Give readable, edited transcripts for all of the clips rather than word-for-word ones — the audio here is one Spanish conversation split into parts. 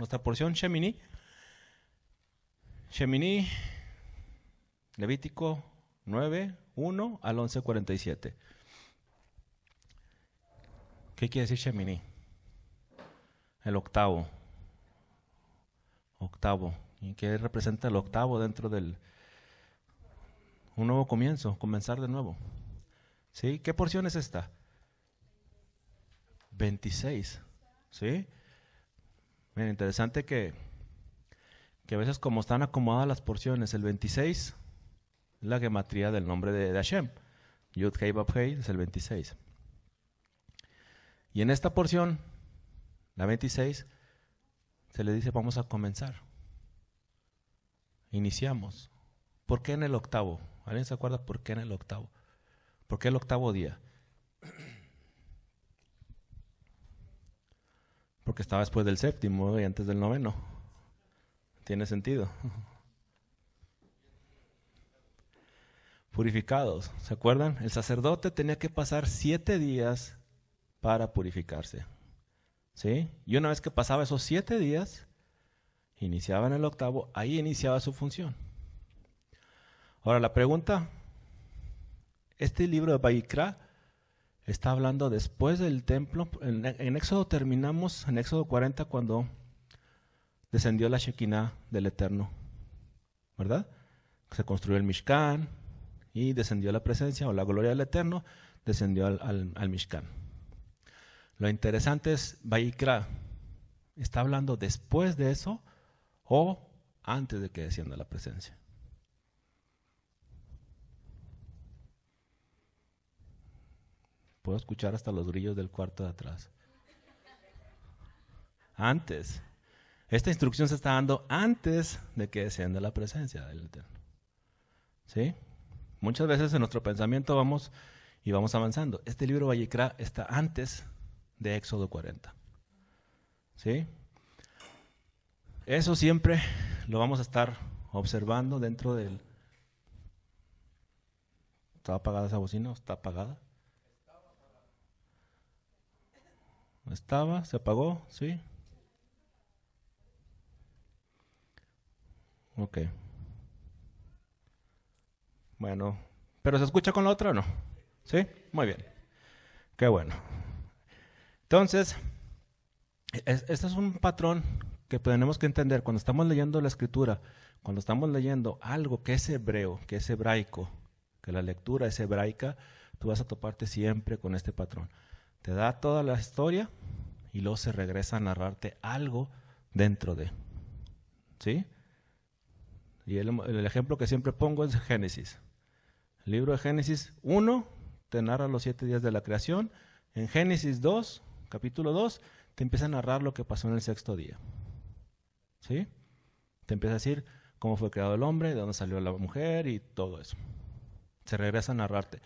nuestra porción Shemini. Shemini, Levítico 9, 1 al 11:47. ¿Qué quiere decir Shemini? El octavo. Octavo. ¿Y qué representa el octavo dentro del un nuevo comienzo? Comenzar de nuevo. ¿Sí? ¿Qué porción es esta? 26. ¿Sí? Bien, interesante que a veces como están acomodadas las porciones, el 26 es la gematría del nombre de Hashem. Yud Hei Vav Hei es el 26. Y en esta porción, la 26, se le dice vamos a comenzar. Iniciamos. ¿Por qué en el octavo? ¿Alguien se acuerda por qué en el octavo? ¿Por qué el octavo día? Porque estaba después del séptimo y antes del noveno. ¿Tiene sentido? Purificados, ¿se acuerdan? El sacerdote tenía que pasar 7 días para purificarse. ¿Sí? Y una vez que pasaba esos 7 días, iniciaba en el octavo, ahí iniciaba su función. Ahora la pregunta, este libro de Vayikra está hablando después del templo. En Éxodo terminamos, en Éxodo 40, cuando descendió la Shekinah del Eterno, ¿verdad? Se construyó el Mishkan y descendió la presencia o la gloria del Eterno, descendió al Mishkan. Lo interesante es, Vayikra, ¿está hablando después de eso o antes de que descienda la presencia? Puedo escuchar hasta los grillos del cuarto de atrás. Antes. Esta instrucción se está dando antes de que descienda la presencia del Eterno. ¿Sí? Muchas veces en nuestro pensamiento vamos avanzando. Este libro Vayikra está antes de Éxodo 40. ¿Sí? Eso siempre lo vamos a estar observando dentro del... ¿Está apagada esa bocina? ¿Está apagada? Estaba, se apagó, ¿sí? Ok. Bueno, ¿pero se escucha con la otra o no? ¿Sí? Muy bien. Qué bueno. Entonces, este es un patrón que tenemos que entender cuando estamos leyendo la Escritura, cuando estamos leyendo algo que es hebreo, que es hebraico, que la lectura es hebraica, tú vas a toparte siempre con este patrón. Te da toda la historia y luego se regresa a narrarte algo dentro de. ¿Sí? Y el ejemplo que siempre pongo es Génesis. El libro de Génesis 1 te narra los 7 días de la creación. En Génesis 2, capítulo 2, te empieza a narrar lo que pasó en el 6º día. ¿Sí? Te empieza a decir cómo fue creado el hombre, de dónde salió la mujer y todo eso. Se regresa a narrarte.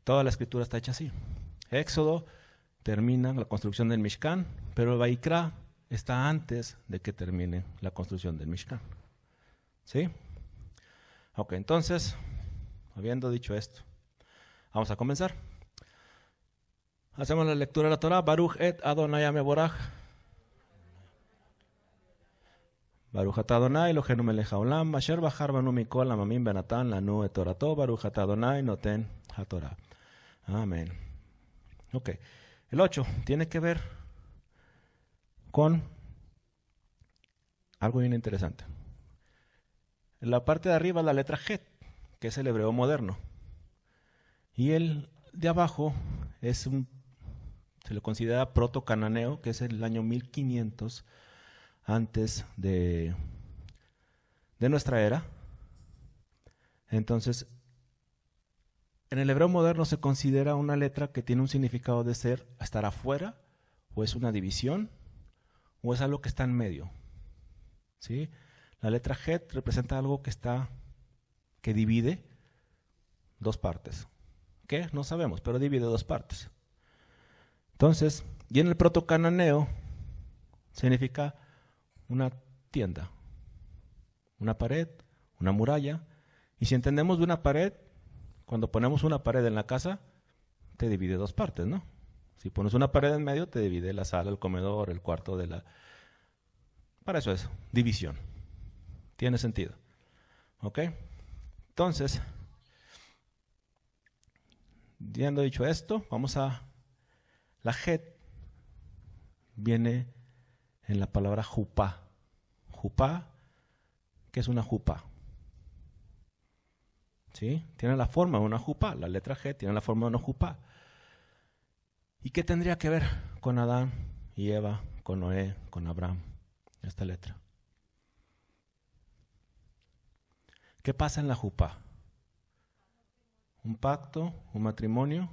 Toda la escritura está hecha así. Éxodo termina la construcción del Mishkan, pero el Vayikra está antes de que termine la construcción del Mishkan. ¿Sí? Ok, entonces, habiendo dicho esto, vamos a comenzar. Hacemos la lectura de la Torah. Baruch et Adonai Mevorach. Baruch atah Adonai Eloheinu melech haolam, asher bachar banu mikol hamamim benatan lanu et torato, Baruch atah Adonai noten haTorah. Amén. Ok. El 8 tiene que ver con algo bien interesante. En la parte de arriba la letra Het, que es el hebreo moderno. Y el de abajo es se le considera proto-cananeo, que es el año 1500 antes de nuestra era. Entonces, en el hebreo moderno se considera una letra que tiene un significado de estar afuera, o es una división, o es algo que está en medio. ¿Sí? La letra Het representa algo que divide dos partes. ¿Qué? No sabemos, pero divide dos partes. Entonces, y en el proto-cananeo significa una tienda, una pared, una muralla. Y si entendemos de una pared, cuando ponemos una pared en la casa, te divide dos partes, ¿no? Si pones una pared en medio, te divide la sala, el comedor, el cuarto Para eso es división. Tiene sentido. ¿Ok? Entonces, habiendo dicho esto, vamos a... La Het viene en la palabra jupá. Jupá, ¿qué es una jupá? ¿Sí? Tiene la forma de una jupá. La letra G tiene la forma de una jupá. ¿Y qué tendría que ver con Adán y Eva, con Noé, con Abraham? Esta letra. ¿Qué pasa en la jupá? Un pacto, un matrimonio.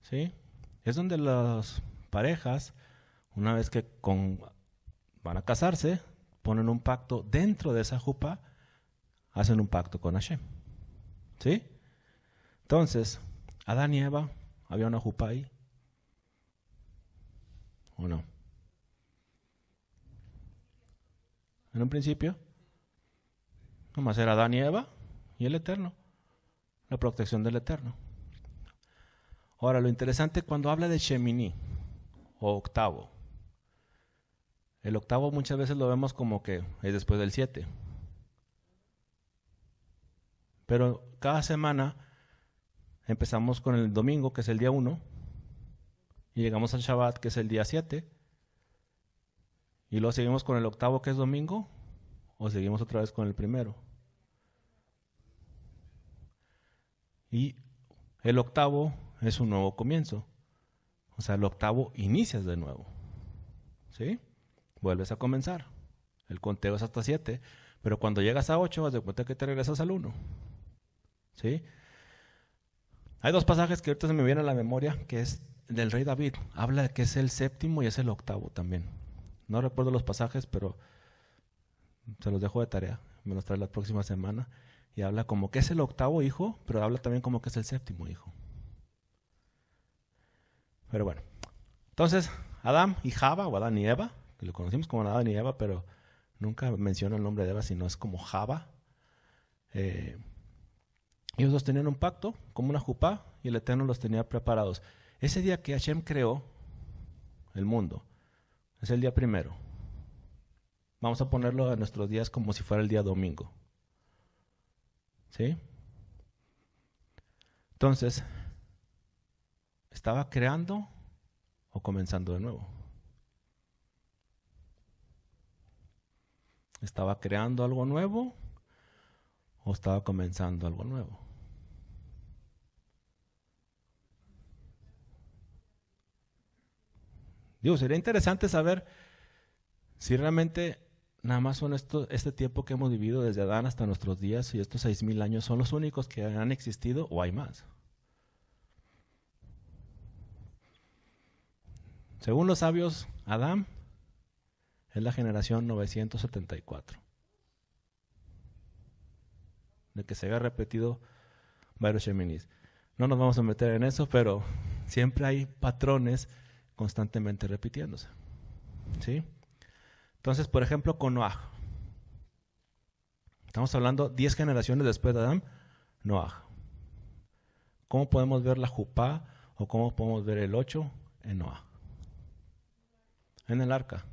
¿Sí? Es donde las parejas, una vez que van a casarse, ponen un pacto dentro de esa jupá, hacen un pacto con Hashem. ¿Sí? Entonces, Adán y Eva, ¿había una jupá ahí? ¿O no? En un principio, nomás era Adán y Eva y el Eterno. La protección del Eterno. Ahora, lo interesante cuando habla de Shemini, o octavo. El octavo muchas veces lo vemos como que es después del 7. Pero cada semana empezamos con el domingo, que es el día 1, y llegamos al Shabbat, que es el día 7, y luego seguimos con el octavo, que es domingo, o seguimos otra vez con el primero. Y el octavo es un nuevo comienzo. O sea, el octavo inicias de nuevo. ¿Sí? Vuelves a comenzar. El conteo es hasta 7, pero cuando llegas a 8, vas de cuenta que te regresas al 1. ¿Sí? Hay dos pasajes que ahorita se me vienen a la memoria, que es del rey David. Habla de que es el séptimo y es el octavo también. No recuerdo los pasajes, pero se los dejo de tarea. Me los trae la próxima semana. Y habla como que es el octavo hijo, pero habla también como que es el séptimo hijo. Pero bueno. Entonces, Adán y Java, o Adán y Eva, que lo conocimos como Adán y Eva, pero nunca menciona el nombre de Eva, sino es como Java. Ellos dos tenían un pacto, como una jupá, y el Eterno los tenía preparados. Ese día que Hashem creó el mundo, es el día primero. Vamos a ponerlo en nuestros días como si fuera el día domingo. ¿Sí? Entonces, ¿estaba creando o comenzando de nuevo? ¿Estaba creando algo nuevo o estaba comenzando algo nuevo? Digo, sería interesante saber si realmente nada más son este tiempo que hemos vivido desde Adán hasta nuestros días y estos 6,000 años son los únicos que han existido o hay más. Según los sabios, Adán es la generación 974. De que se haya repetido varios Sheminis. No nos vamos a meter en eso, pero siempre hay patrones constantemente repitiéndose. ¿Sí? Entonces, por ejemplo, con Noaj. Estamos hablando 10 generaciones después de Adán, Noaj. ¿Cómo podemos ver la jupá o cómo podemos ver el 8 en Noaj? En el arca.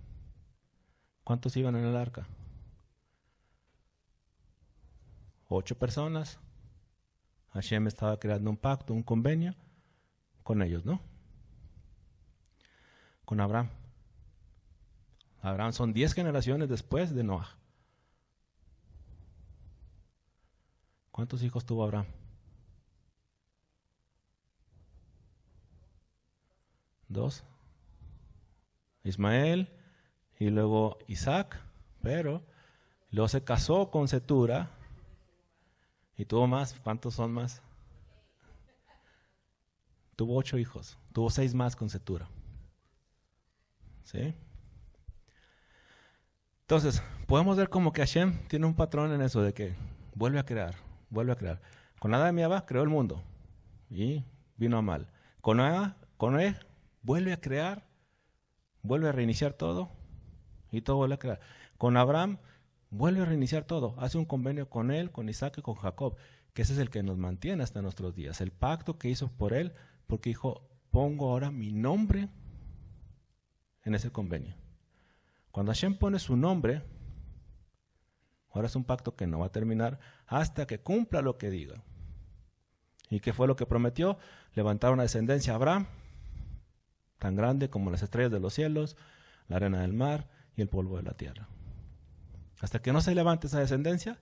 ¿Cuántos iban en el arca? 8 personas. Hashem estaba creando un pacto, un convenio con ellos, ¿no? Con Abraham. Abraham son 10 generaciones después de Noaj. ¿Cuántos hijos tuvo Abraham? 2. Ismael y luego Isaac, pero luego se casó con Cetura y tuvo más. ¿Cuántos son más? Tuvo 8 hijos, tuvo 6 más con Cetura. ¿Sí? Entonces, podemos ver como que Hashem tiene un patrón en eso de que vuelve a crear. Con Adán y Eva creó el mundo y vino a mal. Con Noé vuelve a crear, vuelve a reiniciar todo y todo vuelve a crear. Con Abraham vuelve a reiniciar todo. Hace un convenio con él, con Isaac y con Jacob, que ese es el que nos mantiene hasta nuestros días. El pacto que hizo por él, porque dijo, pongo ahora mi nombre en ese convenio. Cuando Hashem pone su nombre, ahora es un pacto que no va a terminar hasta que cumpla lo que diga. ¿Y qué fue lo que prometió? Levantar una descendencia a Abraham, tan grande como las estrellas de los cielos, la arena del mar y el polvo de la tierra. Hasta que no se levante esa descendencia,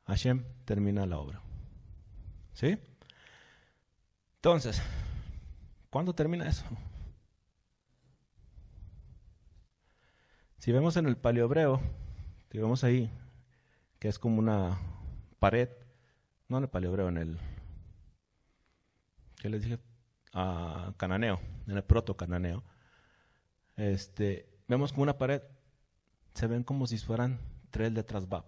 Hashem termina la obra. ¿Sí? Entonces, ¿cuándo termina eso? Si vemos en el paleohebreo, que vemos ahí, que es como una pared, no en el paleohebreo, en el, ¿qué les dije? Cananeo, en el proto-cananeo. Vemos como una pared, se ven como si fueran 3 letras Bab.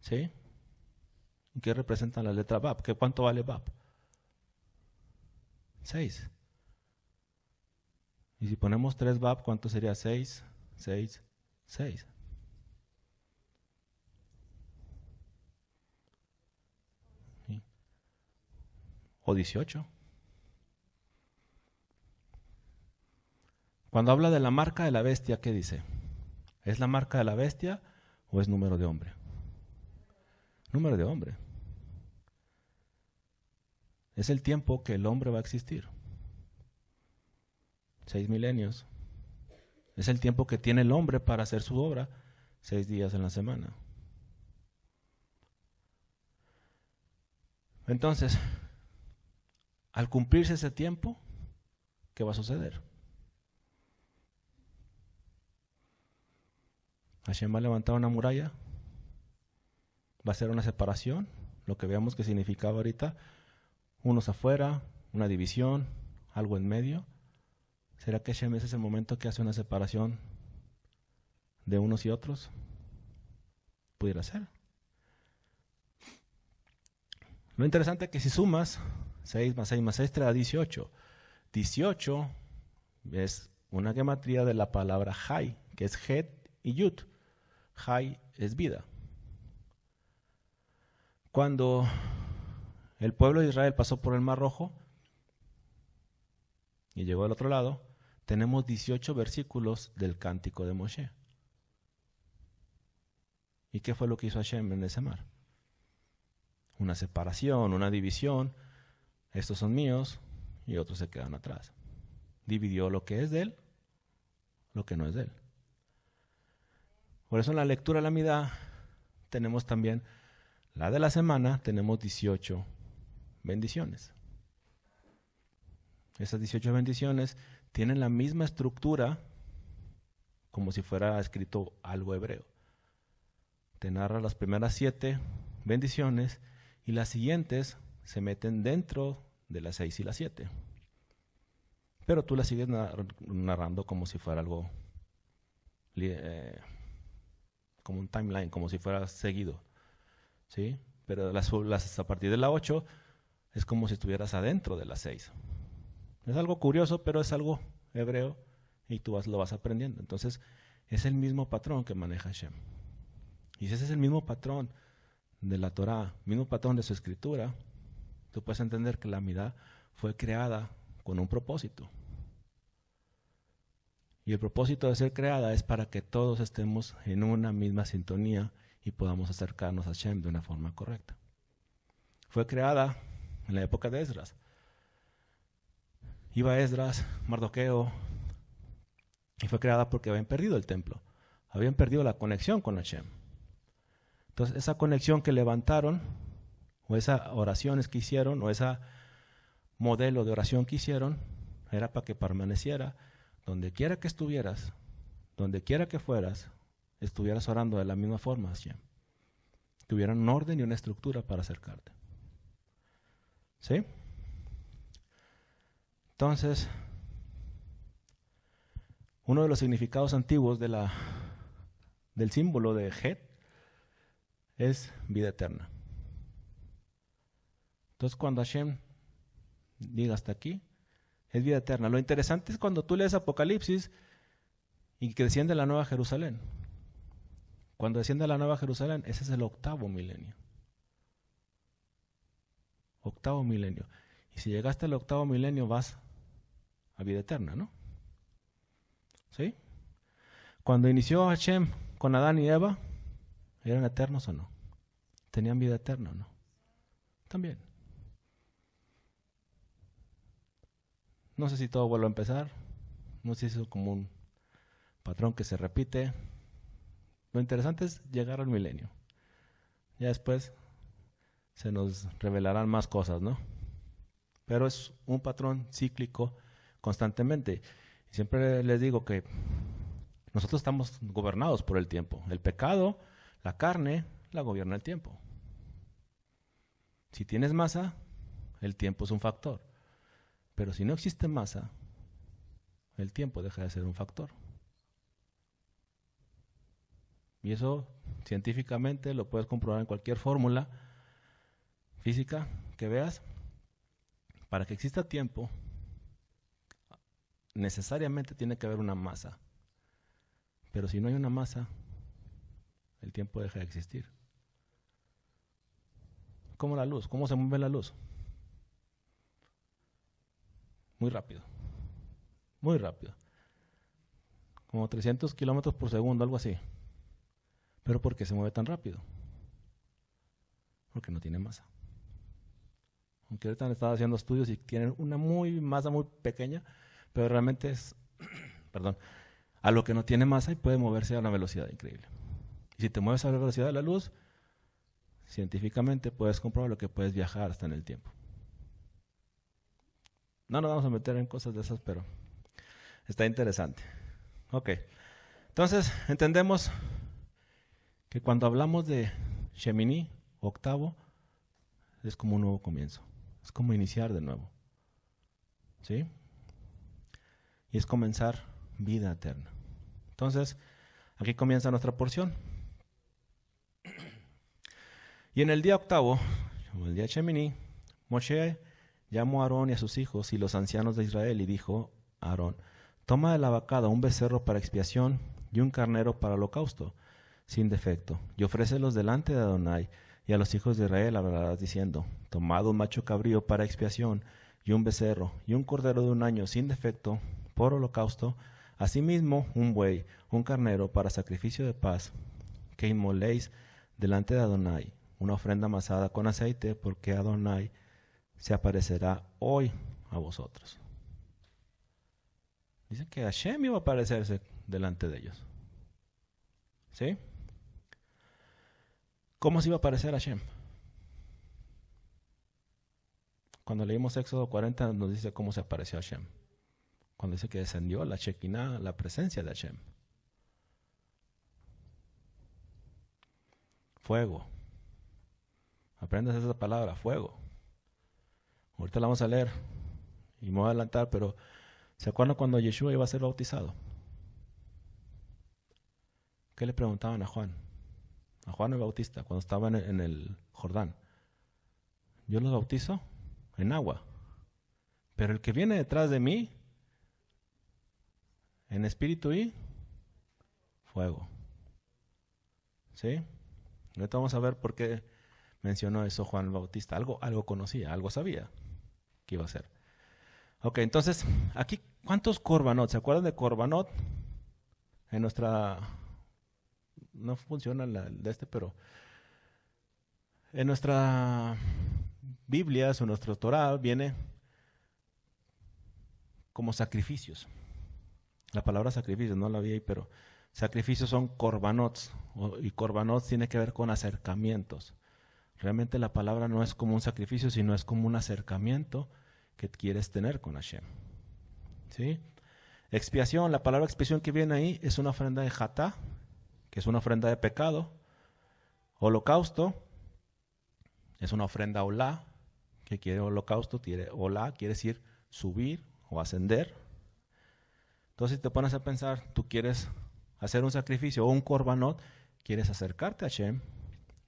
¿Sí? ¿Qué representan las letras Bab? ¿Cuánto vale Bab? 6. Y si ponemos 3 Bab, ¿cuánto sería 6? 6, 6. ¿Sí? O 18. Cuando habla de la marca de la bestia, ¿qué dice? ¿Es la marca de la bestia o es número de hombre? Número de hombre. Es el tiempo que el hombre va a existir. 6 milenios. Es el tiempo que tiene el hombre para hacer su obra, 6 días en la semana. Entonces, al cumplirse ese tiempo, ¿qué va a suceder? Hashem va a levantar una muralla, va a hacer una separación, lo que veamos que significaba ahorita, unos afuera, una división, algo en medio. ¿Será que Hashem es el momento que hace una separación de unos y otros? Pudiera ser. Lo interesante es que si sumas 6 más 6 más 6 te da 18. 18 es una gematría de la palabra Jai, que es Het y Yud. Jai es vida. Cuando el pueblo de Israel pasó por el Mar Rojo y llegó al otro lado, tenemos 18 versículos del Cántico de Moshe. ¿Y qué fue lo que hizo Hashem en ese mar? Una separación, una división. Estos son míos y otros se quedan atrás. Dividió lo que es de él, lo que no es de él. Por eso en la lectura de la Amidá tenemos también la de la semana, tenemos 18 bendiciones. Esas 18 bendiciones tienen la misma estructura como si fuera escrito algo hebreo. Te narra las primeras 7 bendiciones y las siguientes se meten dentro de las 6 y las 7. Pero tú las sigues narrando como si fuera algo, como un timeline, como si fuera seguido. ¿Sí? Pero a partir de la 8 es como si estuvieras adentro de las 6. Es algo curioso, pero es algo hebreo y tú lo vas aprendiendo. Entonces, es el mismo patrón que maneja Hashem. Y si ese es el mismo patrón de la Torah, mismo patrón de su escritura, tú puedes entender que la Amidá fue creada con un propósito. Y el propósito de ser creada es para que todos estemos en una misma sintonía y podamos acercarnos a Hashem de una forma correcta. Fue creada en la época de Esdras. Iba Esdras, Mardoqueo, y fue creada porque habían perdido el templo. Habían perdido la conexión con Hashem. Entonces, esa conexión que levantaron, o esas oraciones que hicieron, o ese modelo de oración que hicieron, era para que permaneciera donde quiera que estuvieras, donde quiera que fueras, estuvieras orando de la misma forma, Hashem. Que hubiera un orden y una estructura para acercarte. ¿Sí? Entonces, uno de los significados antiguos del símbolo de Het es vida eterna. Entonces, cuando Hashem diga hasta aquí, es vida eterna. Lo interesante es cuando tú lees Apocalipsis y que desciende la Nueva Jerusalén. Cuando desciende la Nueva Jerusalén, ese es el 8º milenio. 8º milenio. Y si llegaste al 8º milenio, vas a vida eterna, ¿no? ¿Sí? Cuando inició Hashem con Adán y Eva, ¿eran eternos o no? ¿Tenían vida eterna o no? También. No sé si todo vuelve a empezar. No sé si es como un patrón que se repite. Lo interesante es llegar al milenio. Ya después se nos revelarán más cosas, ¿no? Pero es un patrón cíclico constantemente. Y siempre les digo que nosotros estamos gobernados por el tiempo. El pecado, la carne, la gobierna el tiempo. Si tienes masa, el tiempo es un factor. Pero si no existe masa, el tiempo deja de ser un factor. Y eso científicamente lo puedes comprobar en cualquier fórmula física que veas. Para que exista tiempo, necesariamente tiene que haber una masa. Pero si no hay una masa, el tiempo deja de existir. Como la luz. ¿Cómo se mueve la luz? Muy rápido. Muy rápido. Como 300 kilómetros por segundo, algo así. ¿Pero por qué se mueve tan rápido? Porque no tiene masa. Aunque ahorita han estado haciendo estudios y tienen una masa muy pequeña, pero realmente es, perdón, a lo que no tiene masa y puede moverse a una velocidad increíble. Y si te mueves a la velocidad de la luz, científicamente puedes comprobar lo que puedes viajar hasta en el tiempo. No nos vamos a meter en cosas de esas, pero está interesante. Ok, entonces entendemos que cuando hablamos de Shemini, octavo, es como un nuevo comienzo. Es como iniciar de nuevo. ¿Sí? Y es comenzar vida eterna. Entonces, aquí comienza nuestra porción. Y en el día octavo, el día Shemini, Moshe llamó a Aarón y a sus hijos y los ancianos de Israel y dijo a Aarón: toma de la vacada un becerro para expiación y un carnero para holocausto, sin defecto, y ofrécelos delante de Adonai. Y a los hijos de Israel hablarás diciendo: tomad un macho cabrío para expiación, y un becerro, y un cordero de un año sin defecto, por holocausto, asimismo un buey, un carnero para sacrificio de paz, que inmoléis delante de Adonai, una ofrenda amasada con aceite, porque Adonai se aparecerá hoy a vosotros. Dice que Hashem iba a aparecerse delante de ellos. ¿Sí? ¿Cómo se iba a aparecer Hashem? Cuando leímos Éxodo 40 nos dice cómo se apareció Hashem. Cuando dice que descendió la Shekinah, la presencia de Hashem. Fuego. Aprendes esa palabra, fuego. Ahorita la vamos a leer y me voy a adelantar, pero ¿se acuerdan cuando Yeshua iba a ser bautizado? ¿Qué le preguntaban a Juan? A Juan el Bautista, cuando estaba en el Jordán. Yo los bautizo en agua, pero el que viene detrás de mí, en espíritu y fuego. ¿Sí? Ahorita vamos a ver por qué mencionó eso Juan el Bautista. Algo conocía, algo sabía que iba a ser. Ok, entonces, aquí, ¿cuántos korbanot? ¿Se acuerdan de korbanot? En nuestra... No funciona pero en nuestra Biblia o nuestro Torah viene como sacrificios. La palabra sacrificios no la vi ahí, pero sacrificios son korbanot, y korbanot tiene que ver con acercamientos. Realmente la palabra no es como un sacrificio, sino es como un acercamiento que quieres tener con Hashem. ¿Sí? Expiación, la palabra expiación que viene ahí es una ofrenda de jatá, que es una ofrenda de pecado. Holocausto es una ofrenda olá, que quiere holocausto, olá quiere decir subir o ascender. Entonces si te pones a pensar, tú quieres hacer un sacrificio o un korbanot, quieres acercarte a Hashem,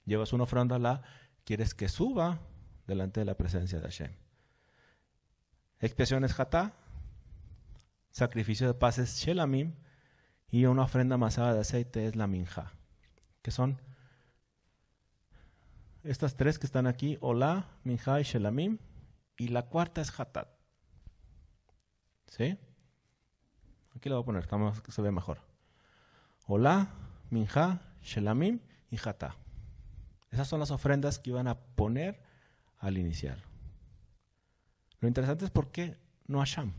llevas una ofrenda olá, quieres que suba delante de la presencia de Hashem. Expiación es jatá, sacrificio de paz es shelamim, y una ofrenda amasada de aceite es la minjá, que son estas tres que están aquí, olá, minjá y shelamim, y la cuarta es hatat. ¿Sí? Aquí lo voy a poner, que se ve mejor. Olá, Minjá, Shelamim y Jatá. Esas son las ofrendas que iban a poner al iniciar. Lo interesante es por qué no Hasham.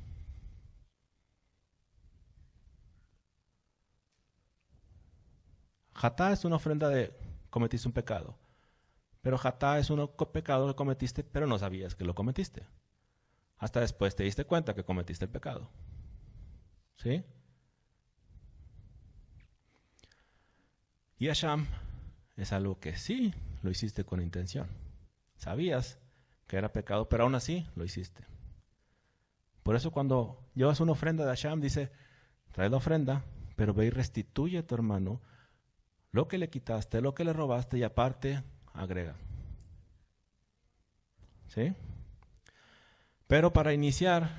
Jatá es una ofrenda de cometiste un pecado. Pero Jatá es un pecado que cometiste, pero no sabías que lo cometiste. Hasta después te diste cuenta que cometiste el pecado. ¿Sí? Y Hasham es algo que sí lo hiciste con intención. Sabías que era pecado, pero aún así lo hiciste. Por eso cuando llevas una ofrenda de Hasham, dice, trae la ofrenda, pero ve y restituye a tu hermano lo que le quitaste, lo que le robaste y aparte agrega. ¿Sí? Pero para iniciar,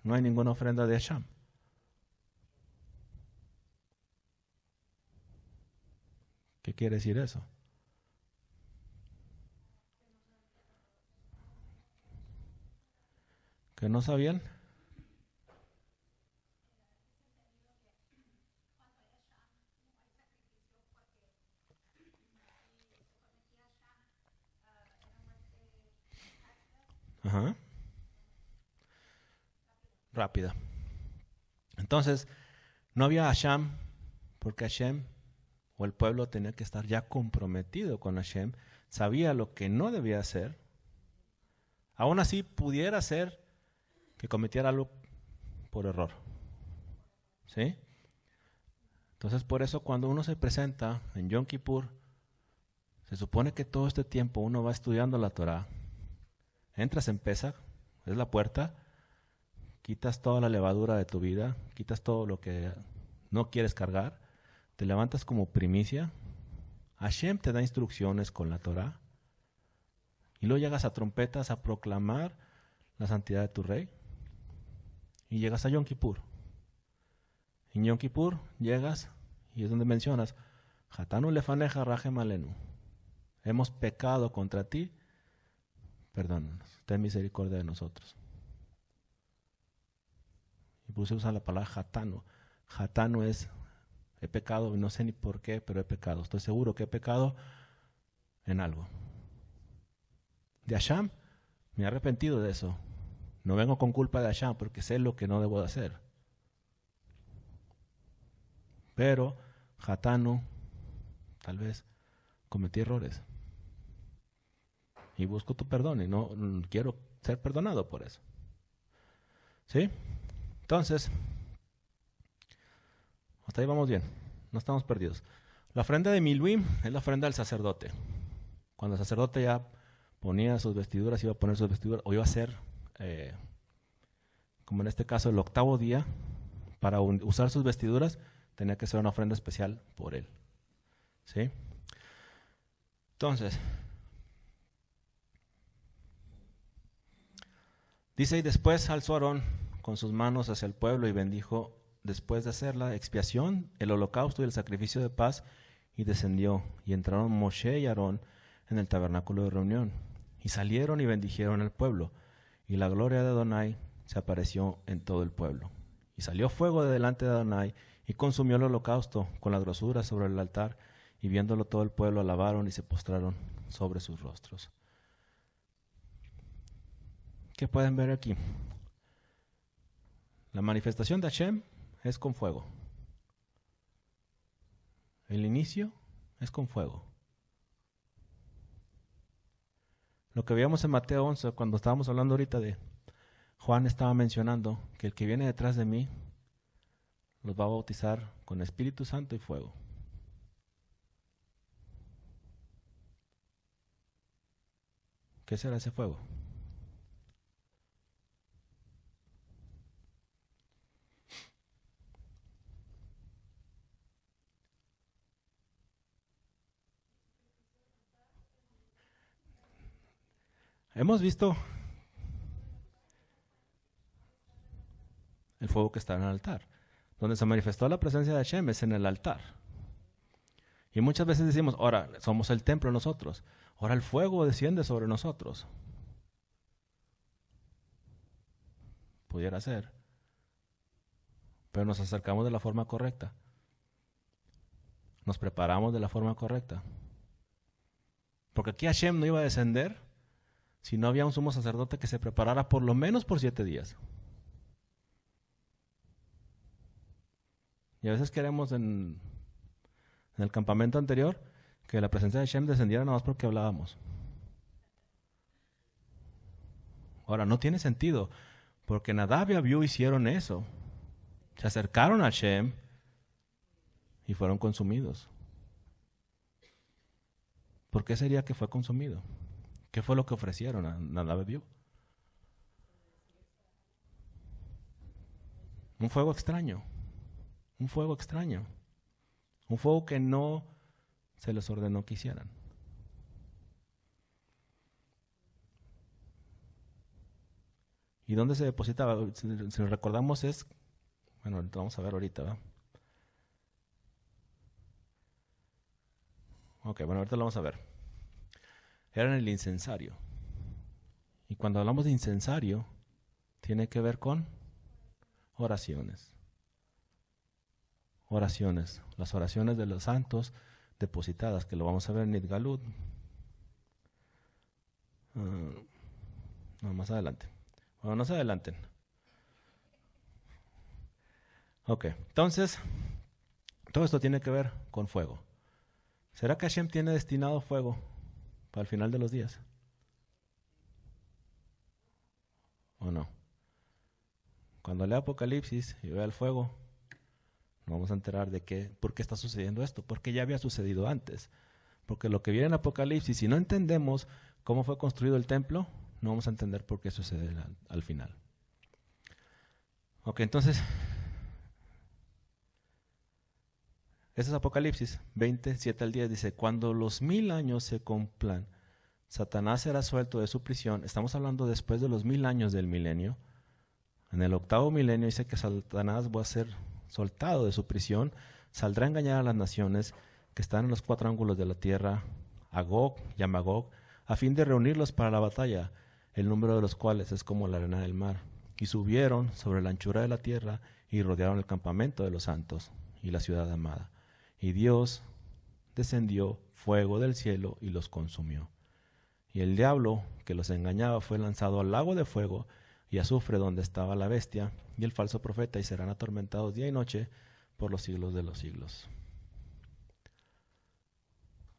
no hay ninguna ofrenda de Hasham. ¿Qué quiere decir eso? ¿Que no sabían? Ajá. Rápida. Entonces, no había Hasham porque Hashem o el pueblo tenía que estar ya comprometido con Hashem, sabía lo que no debía hacer. Aún así, pudiera ser que cometiera algo por error. ¿Sí? Entonces, por eso cuando uno se presenta en Yom Kippur, se supone que todo este tiempo uno va estudiando la Torah. Entras en Pesach, es la puerta, quitas toda la levadura de tu vida, quitas todo lo que no quieres cargar, te levantas como primicia, Hashem te da instrucciones con la Torah, y luego llegas a trompetas a proclamar la santidad de tu rey, y llegas a Yom Kippur. En Yom Kippur llegas, y es donde mencionas, Hatanu lefaneja rajem alenu. Hemos pecado contra ti, perdónanos, ten misericordia de nosotros. Y puse a usar la palabra Hatanu. Hatanu es, he pecado, y no sé ni por qué, pero he pecado. Estoy seguro que he pecado en algo. De Hasham, me he arrepentido de eso. No vengo con culpa de Hasham porque sé lo que no debo de hacer. Pero, Hatanu, tal vez cometí errores. Y busco tu perdón y no quiero ser perdonado por eso. ¿Sí? Entonces, hasta ahí vamos bien. No estamos perdidos. La ofrenda de Miluim es la ofrenda del sacerdote. Cuando el sacerdote ya ponía sus vestiduras, iba a poner sus vestiduras, o iba a hacer, como en este caso, el 8º día, para usar sus vestiduras, tenía que ser una ofrenda especial por él. ¿Sí? Entonces, dice, y después alzó Aarón con sus manos hacia el pueblo y bendijo, después de hacer la expiación, el holocausto y el sacrificio de paz, y descendió, y entraron Moshe y Aarón en el tabernáculo de reunión, y salieron y bendijeron al pueblo, y la gloria de Adonai se apareció en todo el pueblo. Y salió fuego de delante de Adonai, y consumió el holocausto con la grosura sobre el altar, y viéndolo todo el pueblo alabaron y se postraron sobre sus rostros. ¿Qué pueden ver aquí? La manifestación de Hashem es con fuego. El inicio es con fuego. Lo que veíamos en Mateo 11, cuando estábamos hablando ahorita de Juan, estaba mencionando que el que viene detrás de mí los va a bautizar con Espíritu Santo y fuego. ¿Qué será ese fuego? Hemos visto el fuego que está en el altar. Donde se manifestó la presencia de Hashem es en el altar. Y muchas veces decimos, ahora somos el templo nosotros. Ahora el fuego desciende sobre nosotros. Pudiera ser. Pero nos acercamos de la forma correcta. nos preparamos de la forma correcta. Porque aquí Hashem no iba a descender si no había un sumo sacerdote que se preparara por lo menos por 7 días. Y a veces queremos en el campamento anterior que la presencia de Hashem descendiera nada más porque hablábamos. Ahora, no tiene sentido, porque Nadab y Abiú hicieron eso. Se acercaron a Hashem y fueron consumidos. ¿Por qué sería que fue consumido? ¿Qué fue lo que ofrecieron a Nadab y Abiú? Un fuego extraño. Un fuego extraño. Un fuego que no se les ordenó que hicieran. ¿Y dónde se depositaba? Si lo recordamos es... Bueno, vamos a ver ahorita, ¿verdad? Ok, bueno, ahorita lo vamos a ver. Era en el incensario. Y cuando hablamos de incensario, tiene que ver con oraciones. Oraciones. Las oraciones de los santos depositadas, que lo vamos a ver en Idgalut. No, más adelante. Bueno, no se adelanten. Ok, entonces, todo esto tiene que ver con fuego. ¿Será que Hashem tiene destinado fuego para el final de los días? ¿O no? Cuando lea Apocalipsis y vea el fuego, nos vamos a enterar de por qué está sucediendo esto. Porque ya había sucedido antes. Porque lo que viene en Apocalipsis, si no entendemos cómo fue construido el templo, no vamos a entender por qué sucede al final. Ok, entonces, este es Apocalipsis 20, 7 al 10. Dice, cuando los 1000 años se cumplan, Satanás será suelto de su prisión. Estamos hablando después de los 1000 años del milenio. En el 8º milenio dice que Satanás va a ser soltado de su prisión, saldrá a engañar a las naciones que están en los 4 ángulos de la tierra, a Gog y a Magog, a fin de reunirlos para la batalla, el número de los cuales es como la arena del mar. Y subieron sobre la anchura de la tierra y rodearon el campamento de los santos y la ciudad amada. Y Dios descendió fuego del cielo y los consumió. Y el diablo que los engañaba fue lanzado al lago de fuego y azufre donde estaba la bestia y el falso profeta, y serán atormentados día y noche por los siglos de los siglos.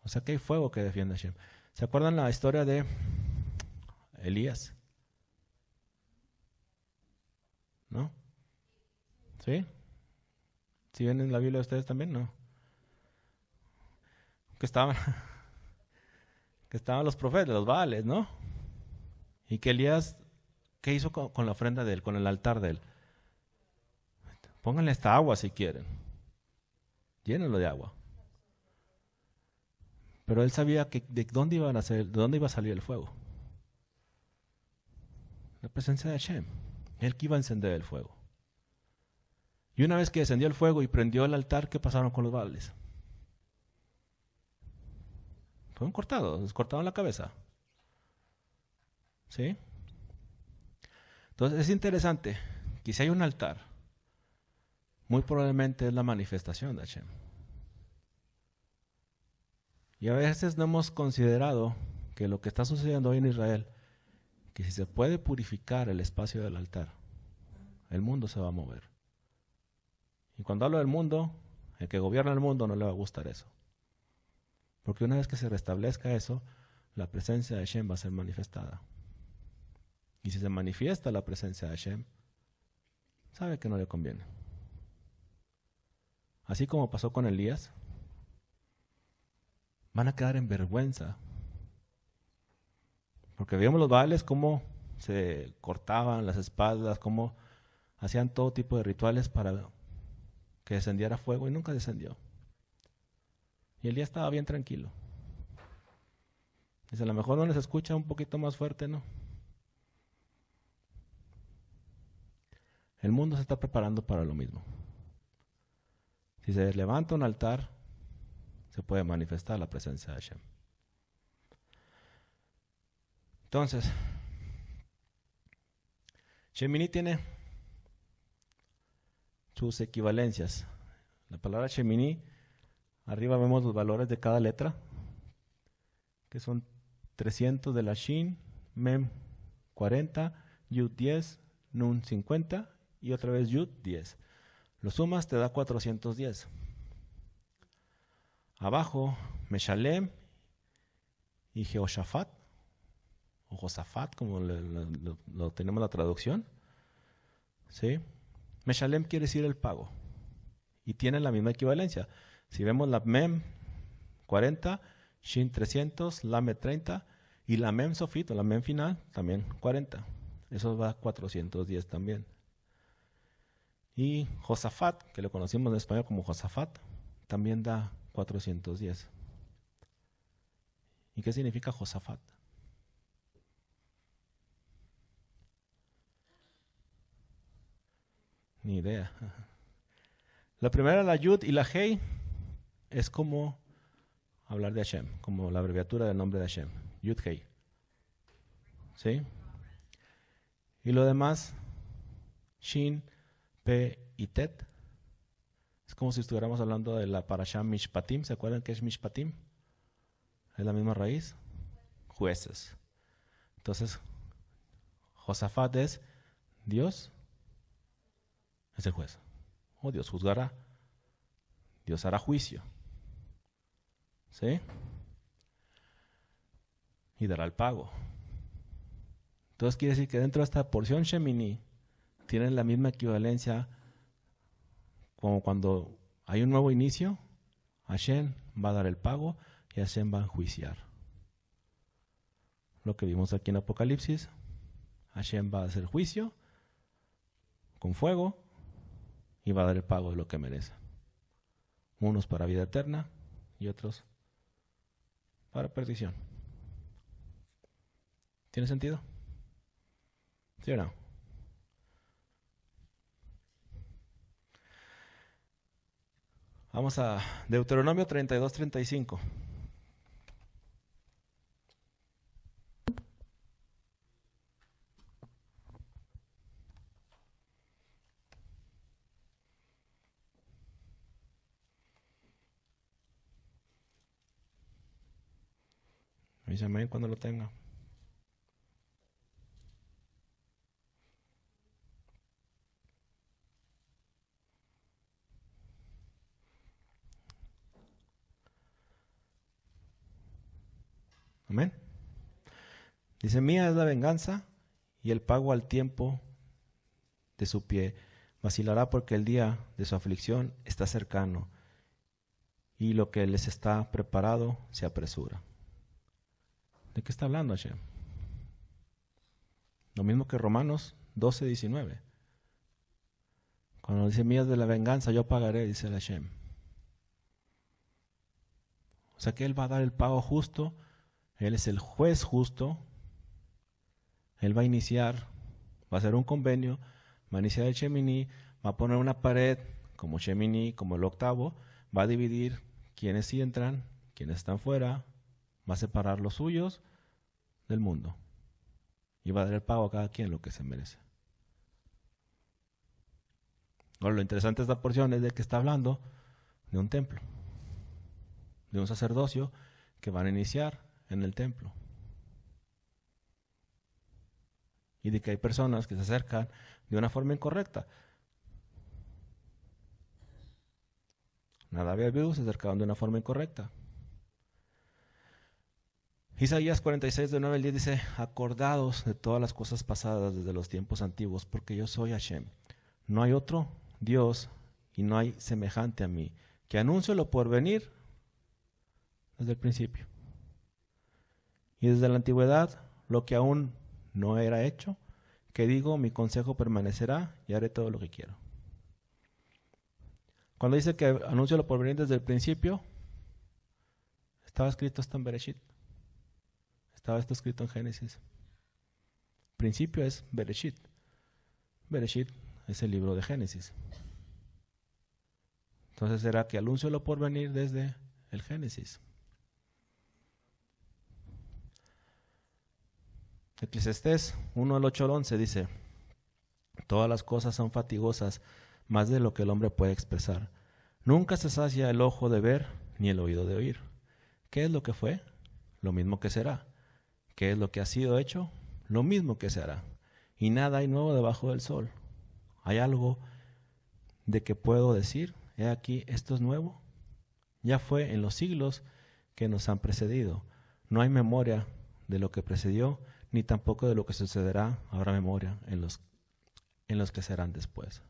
O sea que hay fuego que defiende a Hashem. ¿Se acuerdan la historia de Elías? ¿No? ¿Sí? ¿Sí ven en la Biblia ustedes también? No. Que estaban los profetas, los Baales, ¿no? Y que Elías, ¿qué hizo con la ofrenda de él, con el altar de él? Pónganle esta agua si quieren. Llénenlo de agua. Pero él sabía que de dónde iba a salir el fuego. La presencia de Hashem. Él que iba a encender el fuego. Y una vez que descendió el fuego y prendió el altar, ¿qué pasaron con los Baales? Fueron cortados, les cortaron la cabeza. ¿Sí? Entonces es interesante que si hay un altar, muy probablemente es la manifestación de Hashem. Y a veces no hemos considerado que lo que está sucediendo hoy en Israel, que si se puede purificar el espacio del altar, el mundo se va a mover. Y cuando hablo del mundo, el que gobierna el mundo no le va a gustar eso. Porque una vez que se restablezca eso, la presencia de Hashem va a ser manifestada. Y si se manifiesta la presencia de Hashem, sabe que no le conviene. Así como pasó con Elías, van a quedar en vergüenza. Porque vimos los Baales cómo se cortaban las espaldas, cómo hacían todo tipo de rituales para que descendiera fuego y nunca descendió. Y Elías estaba bien tranquilo. Dice, a lo mejor no les escucha un poquito más fuerte, ¿no? El mundo se está preparando para lo mismo. Si se levanta un altar, se puede manifestar la presencia de Hashem. Entonces, Shemini tiene sus equivalencias. La palabra Shemini Arriba vemos los valores de cada letra, que son 300 de la Shin, Mem 40, Yud 10, Nun 50 y otra vez Yud 10. Lo sumas, te da 410. Abajo, Meshalem y Jehoshaphat, o Josafat, como lo tenemos la traducción. ¿Sí? Meshalem quiere decir el pago. Y tienen la misma equivalencia. Si vemos la Mem 40, Shin 300, Lamed 30 y la Mem Sofit o la Mem final también 40. Eso va a 410 también. Y Josafat, que lo conocimos en español como Josafat, también da 410. ¿Y qué significa Josafat? Ni idea. La primera, la Yud y la Hei, es como hablar de Hashem, como la abreviatura del nombre de Hashem. Yud Hei. ¿Sí? Y lo demás, Shin, Pe y Tet, es como si estuviéramos hablando de la Parashá Mishpatim. ¿Se acuerdan qué es Mishpatim? Es la misma raíz. Jueces. Entonces, Josafat es Dios, es el juez. O Dios juzgará. Dios hará juicio. ¿Sí? Y dará el pago. Entonces quiere decir que dentro de esta porción Shemini tienen la misma equivalencia como cuando hay un nuevo inicio. Hashem va a dar el pago y Hashem va a enjuiciar. Lo que vimos aquí en Apocalipsis. Hashem va a hacer juicio con fuego y va a dar el pago de lo que merece. Unos para vida eterna y otros para perdición. ¿Tiene sentido? ¿Sí o no? Vamos a Deuteronomio 32-35. Avísame cuando lo tenga. Amén. Dice, mía es la venganza y el pago al tiempo de su pie. Vacilará porque el día de su aflicción está cercano y lo que les está preparado se apresura. ¿De qué está hablando Hashem? Lo mismo que Romanos 12:19. Cuando dice, mía es de la venganza, yo pagaré, dice el Hashem. O sea que Él va a dar el pago justo. Él es el juez justo. Él va a iniciar, va a hacer un convenio, va a iniciar el Shemini, va a poner una pared como Shemini, como el octavo, va a dividir quienes sí entran, quienes están fuera, va a separar los suyos del mundo y va a dar el pago a cada quien lo que se merece. Ahora, lo interesante de esta porción es de que está hablando de un templo, de un sacerdocio que van a iniciar en el templo. Y de que hay personas que se acercan de una forma incorrecta. Nadab y Abiú se acercaban de una forma incorrecta. Isaías 46, de 9 al 10 dice, acordaos de todas las cosas pasadas desde los tiempos antiguos, porque yo soy Hashem. No hay otro Dios y no hay semejante a mí, que anuncio lo por venir desde el principio. Y desde la antigüedad, lo que aún no era hecho, que digo, mi consejo permanecerá y haré todo lo que quiero. Cuando dice que anuncio lo por venir desde el principio, estaba escrito esto en Bereshit. Estaba esto escrito en Génesis. Principio es Bereshit. Bereshit es el libro de Génesis. Entonces era que anuncio lo por venir desde el Génesis. Eclesiastés 1 al 8 al 11 dice, todas las cosas son fatigosas, más de lo que el hombre puede expresar. Nunca se sacia el ojo de ver, ni el oído de oír. ¿Qué es lo que fue? Lo mismo que será. ¿Qué es lo que ha sido hecho? Lo mismo que se hará. Y nada hay nuevo debajo del sol. ¿Hay algo de que puedo decir? He aquí, esto es nuevo. Ya fue en los siglos que nos han precedido. No hay memoria de lo que precedió, ni tampoco de lo que sucederá. Habrá memoria en los que serán después.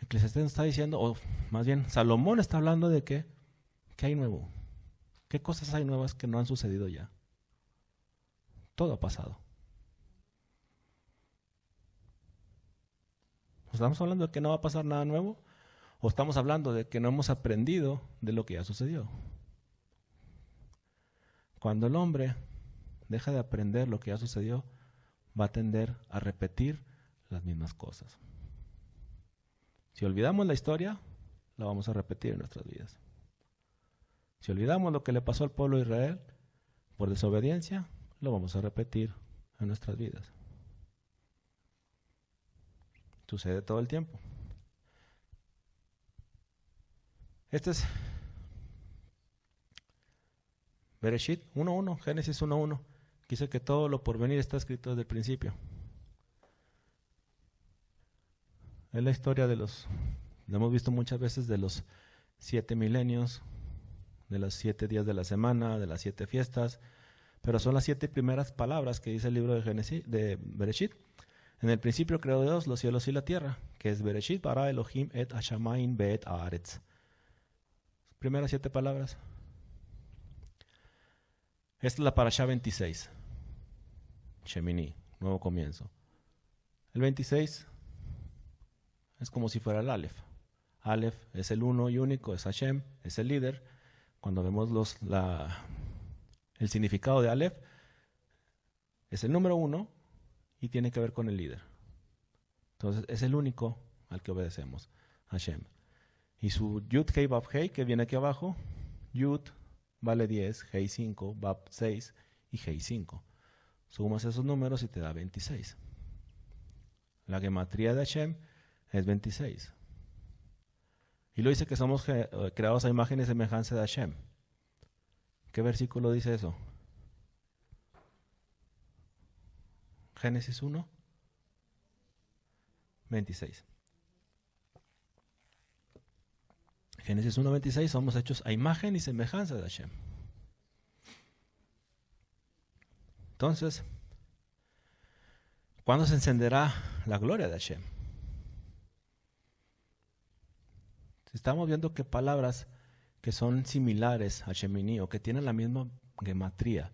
Eclesiastés nos está diciendo, o más bien Salomón está hablando de ¿qué hay nuevo? ¿Qué cosas hay nuevas que no han sucedido ya? Todo ha pasado. ¿Estamos hablando de que no va a pasar nada nuevo? ¿O estamos hablando de que no hemos aprendido de lo que ya sucedió? Cuando el hombre deja de aprender lo que ya sucedió, va a tender a repetir las mismas cosas. Si olvidamos la historia, la vamos a repetir en nuestras vidas. Si olvidamos lo que le pasó al pueblo de Israel por desobediencia, lo vamos a repetir en nuestras vidas. Sucede todo el tiempo. Este es Bereshit 1.1, Génesis 1.1. Dice que todo lo por venir está escrito desde el principio. Es la historia lo hemos visto muchas veces, de los 7 milenios, de los 7 días de la semana, de las 7 fiestas, pero son las 7 primeras palabras que dice el libro de Génesis, de Bereshit. En el principio creó Dios los cielos y la tierra, que es Bereshit bara Elohim et hashamayim ve'et haaretz. Primeras 7 palabras. Esta es la parashá 26. Shemini, nuevo comienzo. El 26 es como si fuera el Aleph. Aleph es el uno y único, es Hashem, es el líder. Cuando vemos el significado de Aleph, es el número 1 y tiene que ver con el líder. Entonces es el único al que obedecemos, Hashem. Y su Yud Hei Vav Hei, que viene aquí abajo, Yud vale 10, Hei 5, Vav 6 y Hei 5. Sumas esos números y te da 26. La gematría de Hashem es 26. Y lo dice que somos creados a imagen y semejanza de Hashem. ¿Qué versículo dice eso? Génesis 1, 26. Génesis 1, 26, somos hechos a imagen y semejanza de Hashem. Entonces, ¿cuándo se encenderá la gloria de Hashem? Estamos viendo que palabras que son similares a Shemini o que tienen la misma gematría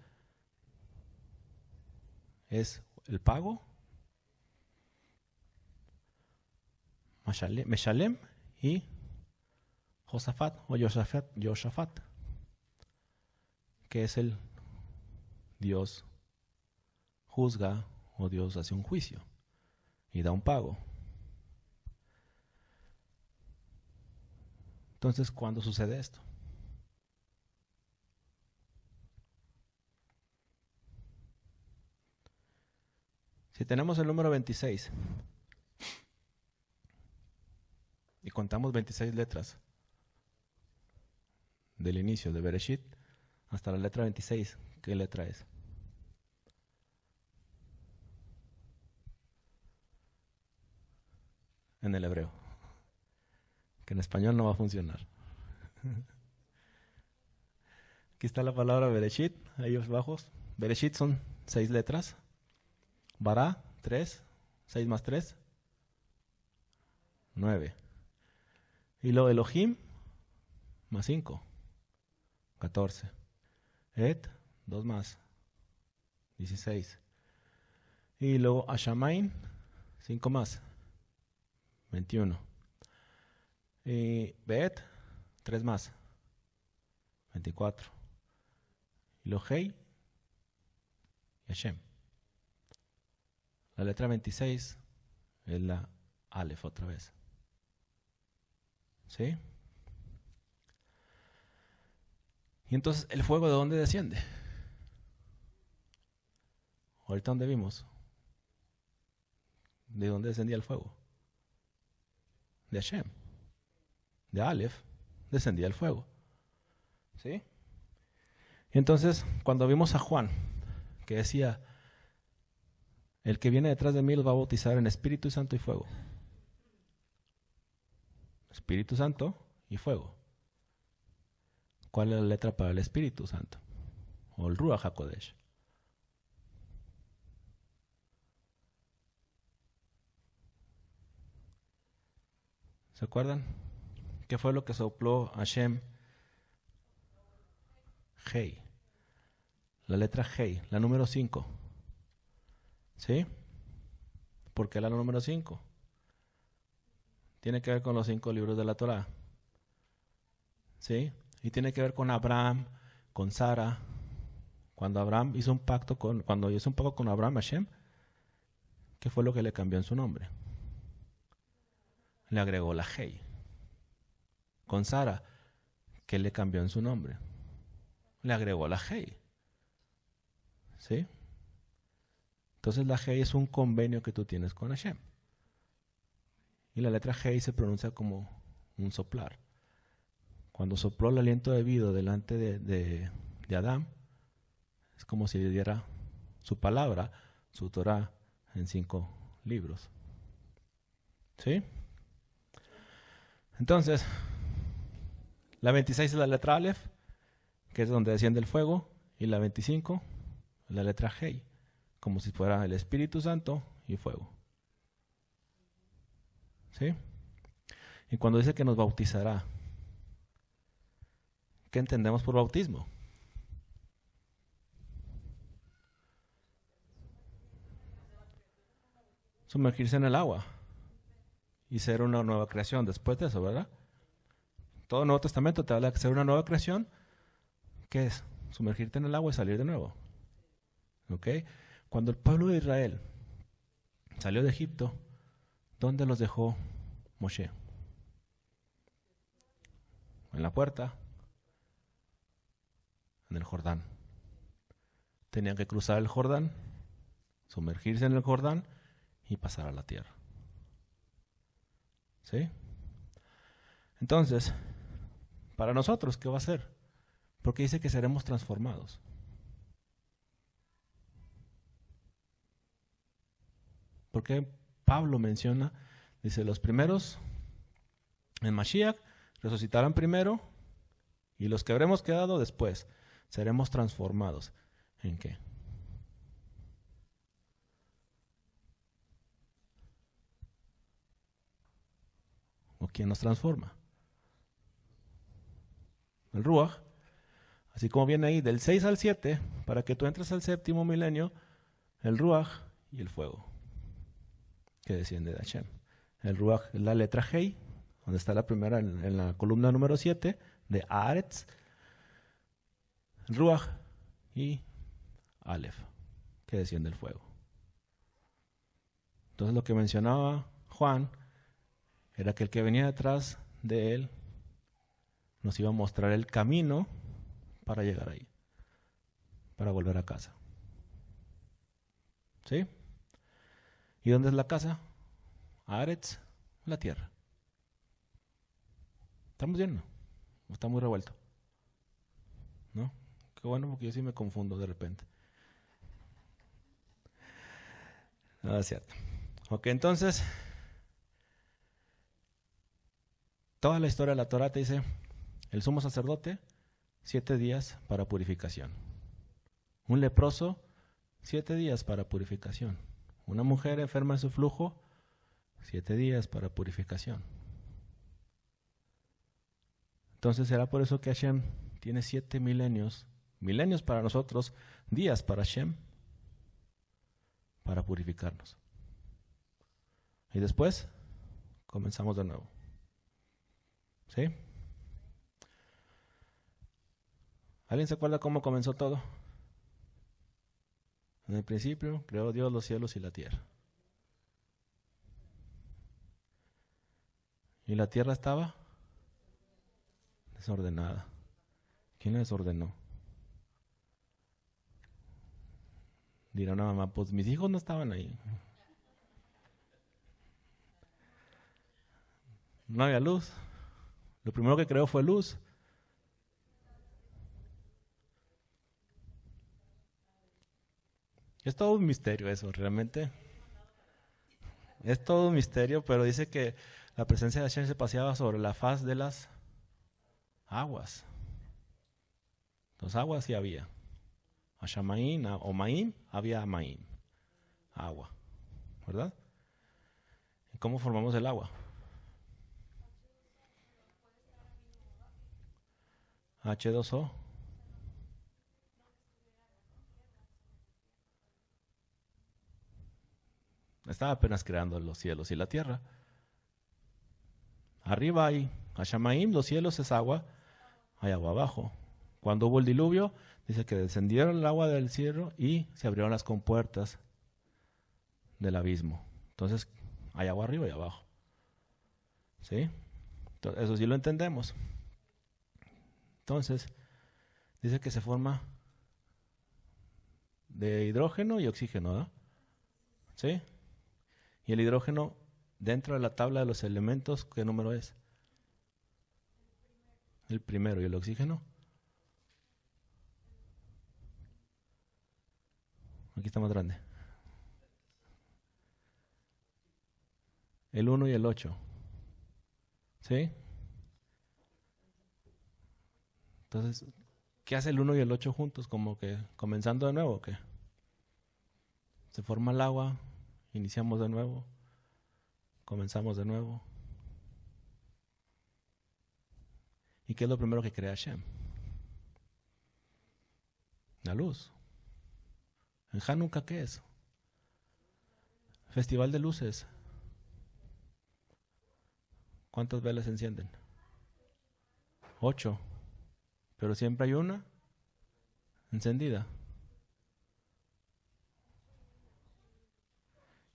es el pago, Meshalem y Josafat o Yoshafat, que es el Dios juzga o Dios hace un juicio y da un pago. Entonces, ¿cuándo sucede esto? Si tenemos el número 26 y contamos 26 letras del inicio de Bereshit hasta la letra 26, ¿qué letra es? En el hebreo, que en español no va a funcionar. Aquí está la palabra Bereshit, ahí abajo. Bereshit son 6 letras. Bara, 3. 6 más 3, 9. Y luego Elohim, más 5, 14. Et, 2 más, 16. Y luego Hashamain, 5 más, 21. Y Bet, 3 más, 24. Y luego Hei y Hashem. La letra 26 es la Aleph otra vez. ¿Sí? Y entonces, ¿el fuego de dónde desciende? Ahorita donde vimos. ¿De dónde descendía el fuego? De Hashem. de Aleph, descendía el fuego. ¿Sí? Y entonces, cuando vimos a Juan, que decía, el que viene detrás de mí los va a bautizar en Espíritu Santo y fuego. Espíritu Santo y fuego. ¿Cuál es la letra para el Espíritu Santo? O el Ruach HaKodesh. ¿Se acuerdan? ¿Qué fue lo que sopló Hashem? Hei. La letra Hei, la número 5. ¿Sí? ¿Por qué la número 5? Tiene que ver con los 5 libros de la Torah. ¿Sí? Y tiene que ver con Abraham, con Sara. Cuando hizo un pacto con Abraham, Hashem, ¿qué fue lo que le cambió en su nombre? Le agregó la Hei. Con Sara, ¿qué le cambió en su nombre? Le agregó la Hei. ¿Sí? Entonces la Hei es un convenio que tú tienes con Hashem. Y la letra Hei se pronuncia como un soplar. Cuando sopló el aliento de vida delante de Adán, es como si le diera su palabra, su Torah, en 5 libros. ¿Sí? Entonces, la 26 es la letra Aleph, que es donde desciende el fuego, y la 25, la letra Hei, como si fuera el Espíritu Santo y fuego. ¿Sí? Y cuando dice que nos bautizará, ¿qué entendemos por bautismo? Sumergirse en el agua y ser una nueva creación después de eso, ¿verdad? Todo el Nuevo Testamento te habla de ser una nueva creación. ¿Qué es? Sumergirte en el agua y salir de nuevo. ¿Ok? Cuando el pueblo de Israel salió de Egipto, ¿dónde los dejó Moshe? En la puerta, en el Jordán. Tenían que cruzar el Jordán, sumergirse en el Jordán y pasar a la tierra. ¿Sí? Entonces, para nosotros, ¿qué va a ser? Porque dice que seremos transformados. Porque Pablo menciona, dice, los primeros en Mashiach resucitarán primero y los que habremos quedado después seremos transformados. ¿En qué? ¿O quién nos transforma? El Ruach. Así como viene ahí del 6 al 7, para que tú entres al séptimo milenio, el Ruach y el fuego, que desciende de Hashem. El Ruach es la letra Hei, donde está la primera en la columna número 7, de Haaretz. El Ruach y Aleph, que desciende el fuego. Entonces lo que mencionaba Juan era que el que venía detrás de él nos iba a mostrar el camino para llegar ahí, para volver a casa. ¿Sí? ¿Y dónde es la casa? Haaretz, la tierra. ¿Estamos bien? ¿O está muy revuelto? ¿No? Qué bueno, porque yo sí me confundo de repente. No, es cierto. Ok, entonces, toda la historia de la Torah te dice, el sumo sacerdote, 7 días para purificación. Un leproso, 7 días para purificación. Una mujer enferma de su flujo, 7 días para purificación. Entonces será por eso que Hashem tiene 7 milenios, milenios para nosotros, días para Hashem, para purificarnos. Y después comenzamos de nuevo. ¿Sí? ¿Alguien se acuerda cómo comenzó todo? En el principio creó Dios los cielos y la tierra. ¿Y la tierra estaba? Desordenada. ¿Quién la desordenó? Dirá una mamá, pues mis hijos no estaban ahí. No había luz. Lo primero que creó fue luz. Es todo un misterio eso, realmente. Es todo un misterio, pero dice que la presencia de Hashem se paseaba sobre la faz de las aguas. Las aguas sí había. Ashamaín o Maín, había Maín. Agua, ¿verdad? ¿Y cómo formamos el agua? H2O. Estaba apenas creando los cielos y la tierra. Arriba hay Hashamaim, los cielos es agua, hay agua abajo. Cuando hubo el diluvio, dice que descendieron el agua del cielo y se abrieron las compuertas del abismo. Entonces, hay agua arriba y abajo. ¿Sí? Entonces, eso sí lo entendemos. Entonces, dice que se forma de hidrógeno y oxígeno, ¿no? ¿Sí? Y el hidrógeno, dentro de la tabla de los elementos, ¿qué número es? El primero. ¿Y el oxígeno? Aquí está más grande. El 1 y el 8. ¿Sí? Entonces, ¿qué hace el 1 y el 8 juntos? Como que comenzando de nuevo, ¿o qué? Se forma el agua, iniciamos de nuevo, comenzamos de nuevo. ¿Y qué es lo primero que crea Hashem? La luz. ¿En Hanukkah qué es? Festival de luces. ¿Cuántas velas se encienden? 8. Pero siempre hay una encendida.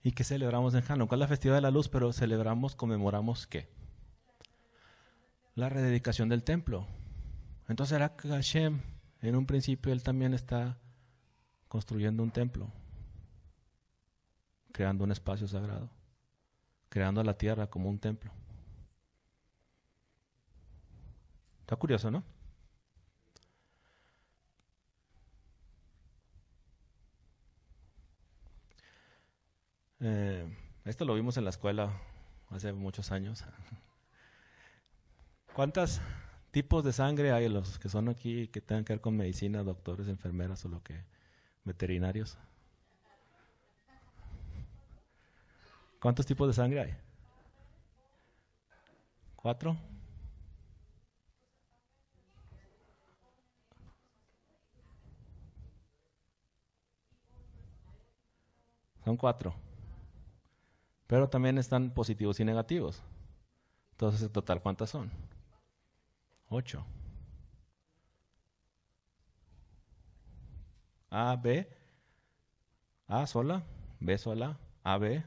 ¿Y qué celebramos en Hanukkah? Es la festividad de la luz, pero conmemoramos ¿qué? La rededicación del templo. Entonces era que Hashem, en un principio, él también está construyendo un templo, creando un espacio sagrado, creando la tierra como un templo. Está curioso, ¿no? Esto lo vimos en la escuela hace muchos años. ¿Cuántos tipos de sangre hay los que son aquí que tengan que ver con medicina, doctores, enfermeras o lo que veterinarios? ¿Cuántos tipos de sangre hay? 4. Son 4. Pero también están positivos y negativos. Entonces, en total, ¿cuántas son? 8. A, B, A sola, B sola, AB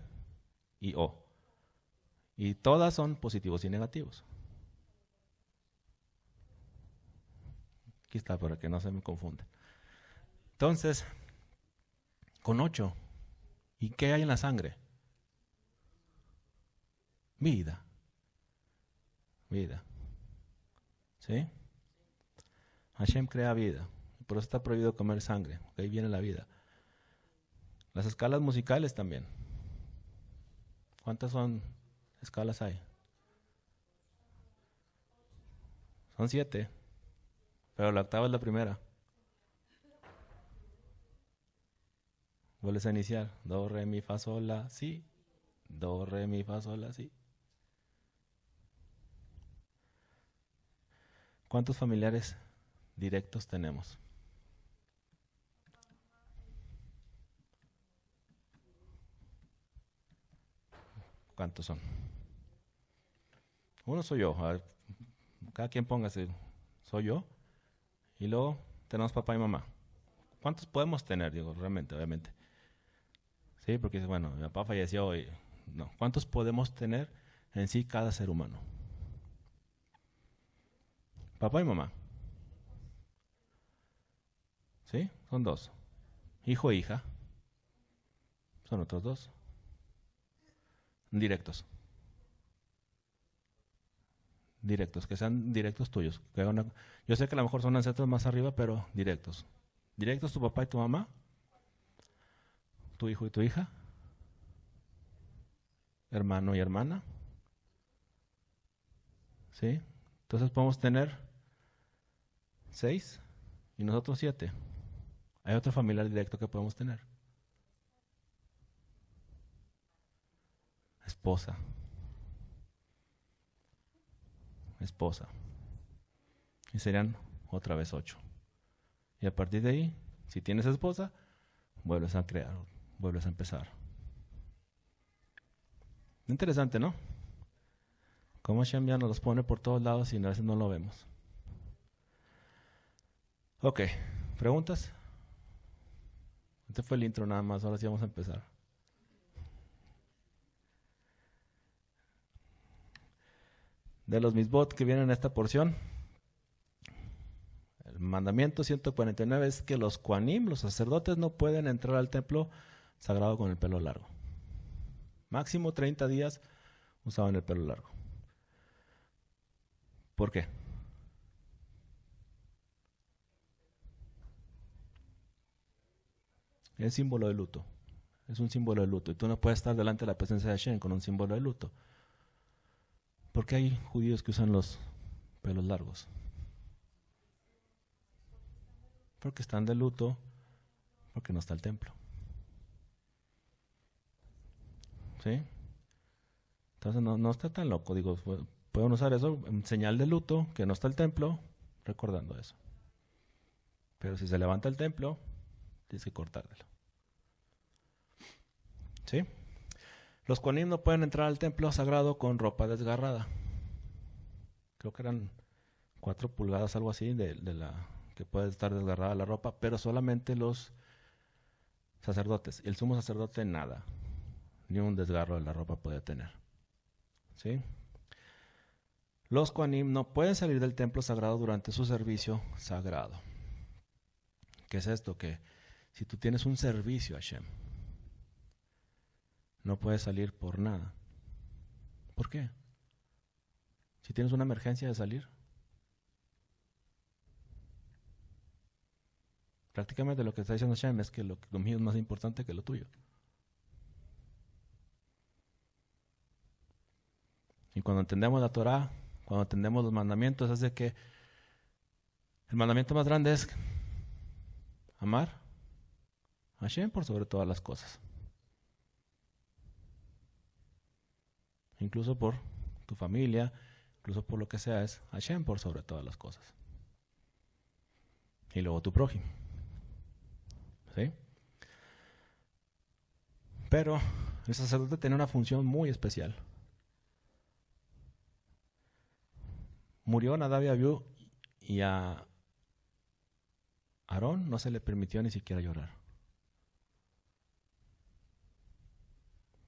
y O. Y todas son positivos y negativos. Aquí está para que no se me confunda. Entonces, con 8, ¿y qué hay en la sangre? Vida. Vida. ¿Sí? Hashem crea vida. Por eso está prohibido comer sangre. Porque ahí viene la vida. Las escalas musicales también. ¿Cuántas escalas hay? Son 7. Pero la octava es la primera. Vuelves a iniciar. Do, re, mi, fa, sol, la, si. Do, re, mi, fa, sol, la, si. ¿Cuántos familiares directos tenemos? ¿Cuántos son? Uno soy yo. A ver, cada quien póngase. Soy yo. Y luego tenemos papá y mamá. ¿Cuántos podemos tener? Digo, realmente, obviamente. Sí, porque bueno, mi papá falleció y... No. ¿Cuántos podemos tener en sí cada ser humano? Papá y mamá. ¿Sí? Son 2. Hijo e hija. Son otros 2. Directos. directos, que sean directos tuyos. Yo sé que a lo mejor son ancestros más arriba, pero directos. Directos tu papá y tu mamá, tu hijo y tu hija, hermano y hermana. ¿Sí? Entonces podemos tener 6 y nosotros 7. Hay otro familiar directo que podemos tener. Esposa. Y serían otra vez 8. Y a partir de ahí, si tienes esposa, vuelves a crear, vuelves a empezar. Interesante, ¿no? Cómo Hashem ya nos los pone por todos lados y a veces no lo vemos. Ok, ¿preguntas? Este fue el intro nada más, ahora sí vamos a empezar. De los misbot que vienen en esta porción, el mandamiento 149 es que los kohanim, los sacerdotes, no pueden entrar al templo sagrado con el pelo largo. Máximo 30 días usaban el pelo largo. ¿Por qué? Es símbolo de luto. Es un símbolo de luto. Y tú no puedes estar delante de la presencia de Hashem con un símbolo de luto. ¿Por qué hay judíos que usan los pelos largos? Porque están de luto, porque no está el templo. ¿Sí? Entonces no está tan loco. Digo, pueden usar eso en señal de luto, que no está el templo, recordando eso. Pero si se levanta el templo, tienes que cortártelo. ¿Sí? Los kohanim no pueden entrar al templo sagrado con ropa desgarrada. Creo que eran 4 pulgadas, algo así, de la que puede estar desgarrada la ropa, pero solamente los sacerdotes. El sumo sacerdote nada, ni un desgarro de la ropa puede tener. ¿Sí? Los kohanim no pueden salir del templo sagrado durante su servicio sagrado. ¿Qué es esto? Que si tú tienes un servicio a Hashem, no puedes salir por nada. ¿Por qué? Si tienes una emergencia de salir, prácticamente lo que está diciendo Hashem es que lo mío es más importante que lo tuyo. Y cuando entendemos la Torah, cuando entendemos los mandamientos, es de que el mandamiento más grande es amar a Hashem por sobre todas las cosas. Incluso por tu familia, incluso por lo que sea, es Hashem por sobre todas las cosas. Y luego tu prójimo. ¿Sí? Pero el sacerdote tiene una función muy especial. Murió Nadab y Abiú y a Aarón no se le permitió ni siquiera llorar.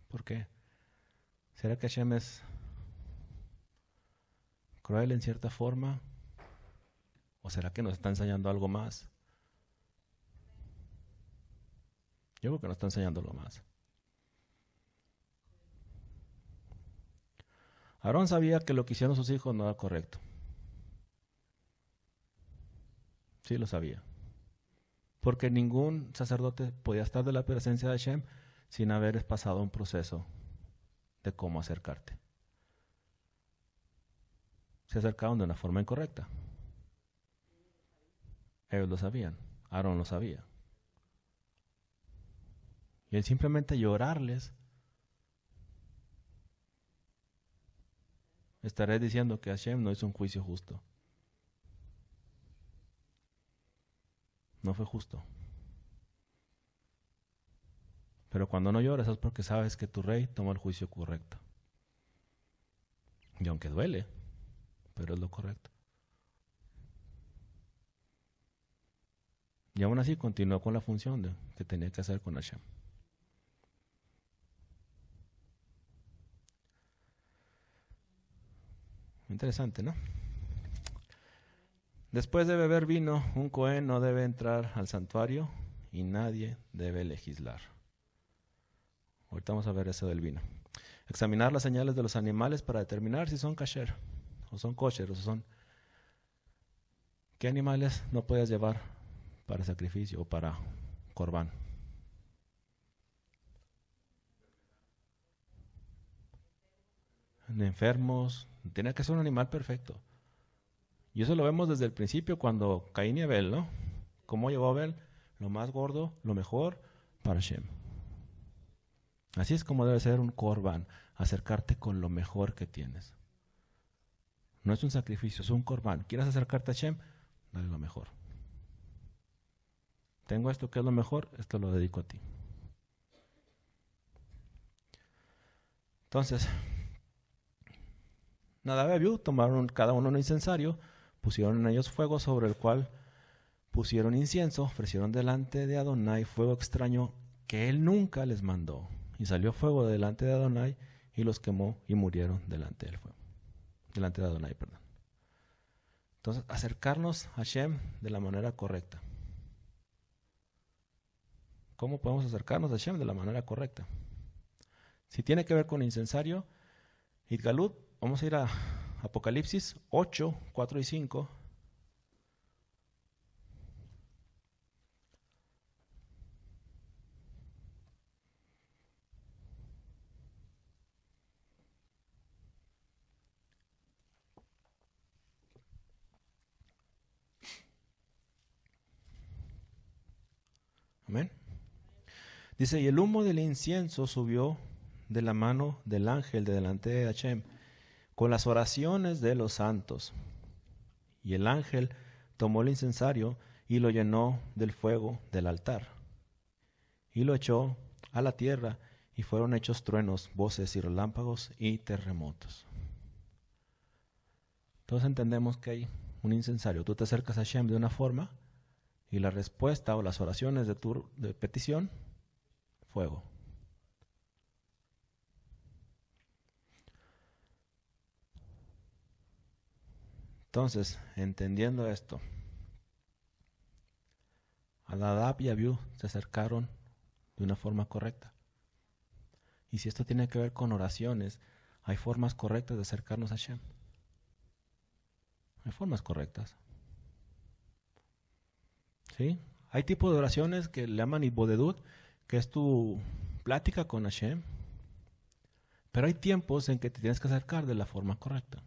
¿Por qué? ¿Será que Hashem es cruel en cierta forma? ¿O será que nos está enseñando algo más? Yo creo que nos está enseñando algo más. Aarón sabía que lo que hicieron sus hijos no era correcto. Sí lo sabía. Porque ningún sacerdote podía estar de la presencia de Hashem sin haber pasado un proceso de cómo acercarte. Se acercaron de una forma incorrecta. Ellos lo sabían. Aarón lo sabía. Y él simplemente llorarles, estaré diciendo que Hashem no hizo un juicio justo. No fue justo. Pero cuando no lloras es porque sabes que tu rey tomó el juicio correcto. Y aunque duele, pero es lo correcto. Y aún así continuó con la función que tenía que hacer con Hashem. Interesante, ¿no? Después de beber vino, un cohen no debe entrar al santuario y nadie debe legislar. Ahorita vamos a ver eso del vino. Examinar las señales de los animales para determinar si son kasher. o son kosher, o son... ¿Qué animales no puedes llevar para sacrificio o para corbán? Enfermos, tiene que ser un animal perfecto. Y eso lo vemos desde el principio cuando Caín y Abel, ¿no? ¿Cómo llevó Abel? Lo más gordo, lo mejor para Shem. Así es como debe ser un corbán, acercarte con lo mejor que tienes. No es un sacrificio, es un corbán. ¿Quieres acercarte a Shem? Dale lo mejor. Tengo esto que es lo mejor, esto lo dedico a ti. Entonces, Nadab y Abiú tomaron cada uno un incensario, pusieron en ellos fuego sobre el cual pusieron incienso, ofrecieron delante de Adonai fuego extraño que él nunca les mandó. Y salió fuego delante de Adonai y los quemó y murieron delante del fuego. Delante de Adonai, perdón. Entonces, acercarnos a Shem de la manera correcta. ¿Cómo podemos acercarnos a Shem de la manera correcta? Si tiene que ver con incensario, Itgalut, vamos a ir a Apocalipsis 8, 4 y 5. Amén. Dice, y el humo del incienso subió de la mano del ángel de delante de Hashem con las oraciones de los santos. Y el ángel tomó el incensario y lo llenó del fuego del altar. Y lo echó a la tierra y fueron hechos truenos, voces y relámpagos y terremotos. Entonces entendemos que hay un incensario. Tú te acercas a Hashem de una forma y la respuesta o las oraciones de tu petición, fuego. Entonces, entendiendo esto, Nadab y Abiú se acercaron de una forma correcta. Y si esto tiene que ver con oraciones, hay formas correctas de acercarnos a Hashem. Hay formas correctas. ¿Sí? Hay tipos de oraciones que le llaman Ibodedut, que es tu plática con Hashem. Pero hay tiempos en que te tienes que acercar de la forma correcta.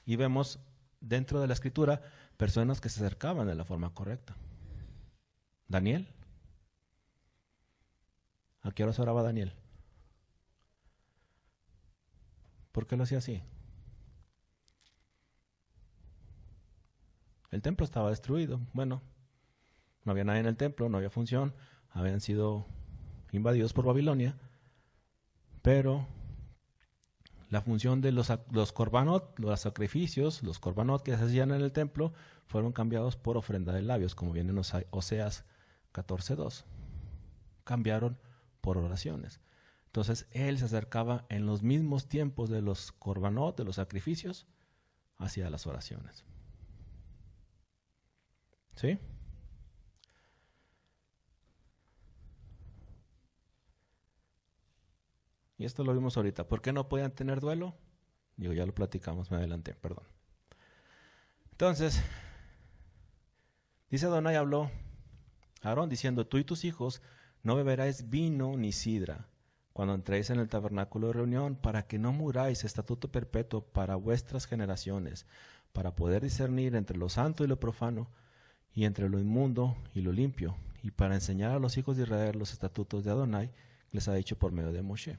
Y vemos dentro de la escritura personas que se acercaban de la forma correcta. Daniel. ¿A qué hora se oraba Daniel? ¿Por qué lo hacía así? El templo estaba destruido. Bueno, no había nadie en el templo, no había función. Habían sido invadidos por Babilonia. Pero la función de los korbanot, los sacrificios, los korbanot que se hacían en el templo, fueron cambiados por ofrenda de labios, como viene en Oseas 14:2. Cambiaron por oraciones. Entonces él se acercaba en los mismos tiempos de los korbanot, de los sacrificios, hacia las oraciones. ¿Sí? Y esto lo vimos ahorita. ¿Por qué no podían tener duelo? Digo, ya lo platicamos, me adelanté, perdón. Entonces, dice Adonai, habló a Aarón diciendo, tú y tus hijos no beberáis vino ni sidra cuando entréis en el tabernáculo de reunión, para que no muráis, estatuto perpetuo para vuestras generaciones, para poder discernir entre lo santo y lo profano, y entre lo inmundo y lo limpio, y para enseñar a los hijos de Israel los estatutos de Adonai, que les ha dicho por medio de Moshe.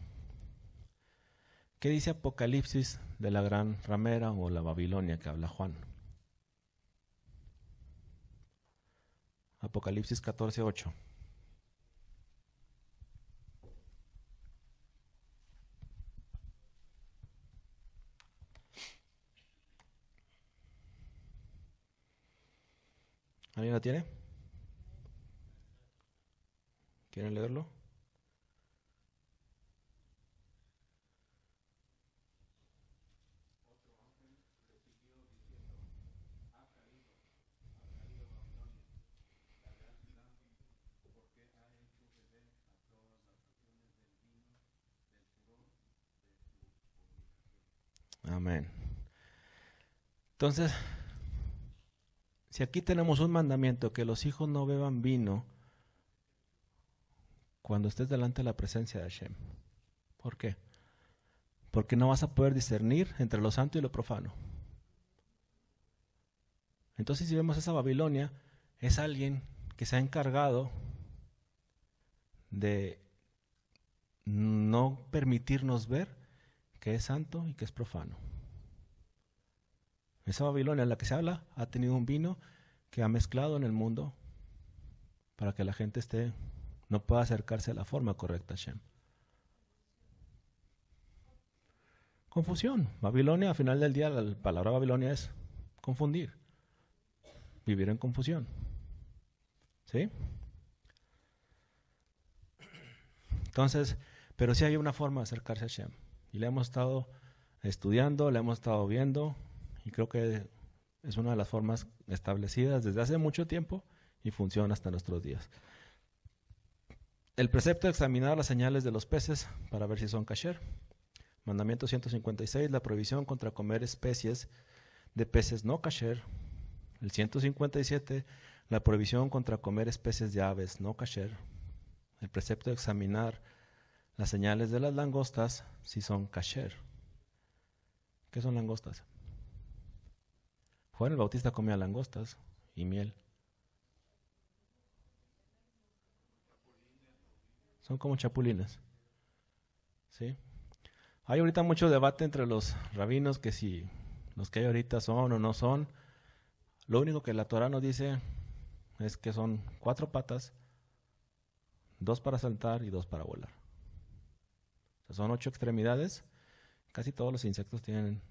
¿Qué dice Apocalipsis de la gran ramera o la Babilonia que habla Juan? Apocalipsis 14:8. ¿Alguien la tiene? ¿Quieren leerlo? Amén. Entonces, si aquí tenemos un mandamiento que los hijos no beban vino cuando estés delante de la presencia de Hashem. ¿Por qué? Porque no vas a poder discernir entre lo santo y lo profano. Entonces, si vemos esa Babilonia, es alguien que se ha encargado de no permitirnos ver que es santo y que es profano. Esa Babilonia en la que se habla ha tenido un vino que ha mezclado en el mundo para que la gente no pueda acercarse a la forma correcta a Hashem. Confusión. Babilonia, al final del día, la palabra Babilonia es confundir. Vivir en confusión. ¿Sí? Entonces, pero sí hay una forma de acercarse a Hashem. Y la hemos estado estudiando, la hemos estado viendo, y creo que es una de las formas establecidas desde hace mucho tiempo y funciona hasta nuestros días. El precepto de examinar las señales de los peces para ver si son kasher. Mandamiento 156, la prohibición contra comer especies de peces no kasher. El 157, la prohibición contra comer especies de aves no kasher. El precepto de examinar las señales de las langostas si son kasher. ¿Qué son langostas? Juan el Bautista comía langostas y miel. Son como chapulines. ¿Sí? Hay ahorita mucho debate entre los rabinos que si los que hay ahorita son o no son. Lo único que la Torah nos dice es que son 4 patas, 2 para saltar y 2 para volar. O sea, son 8 extremidades. Casi todos los insectos tienen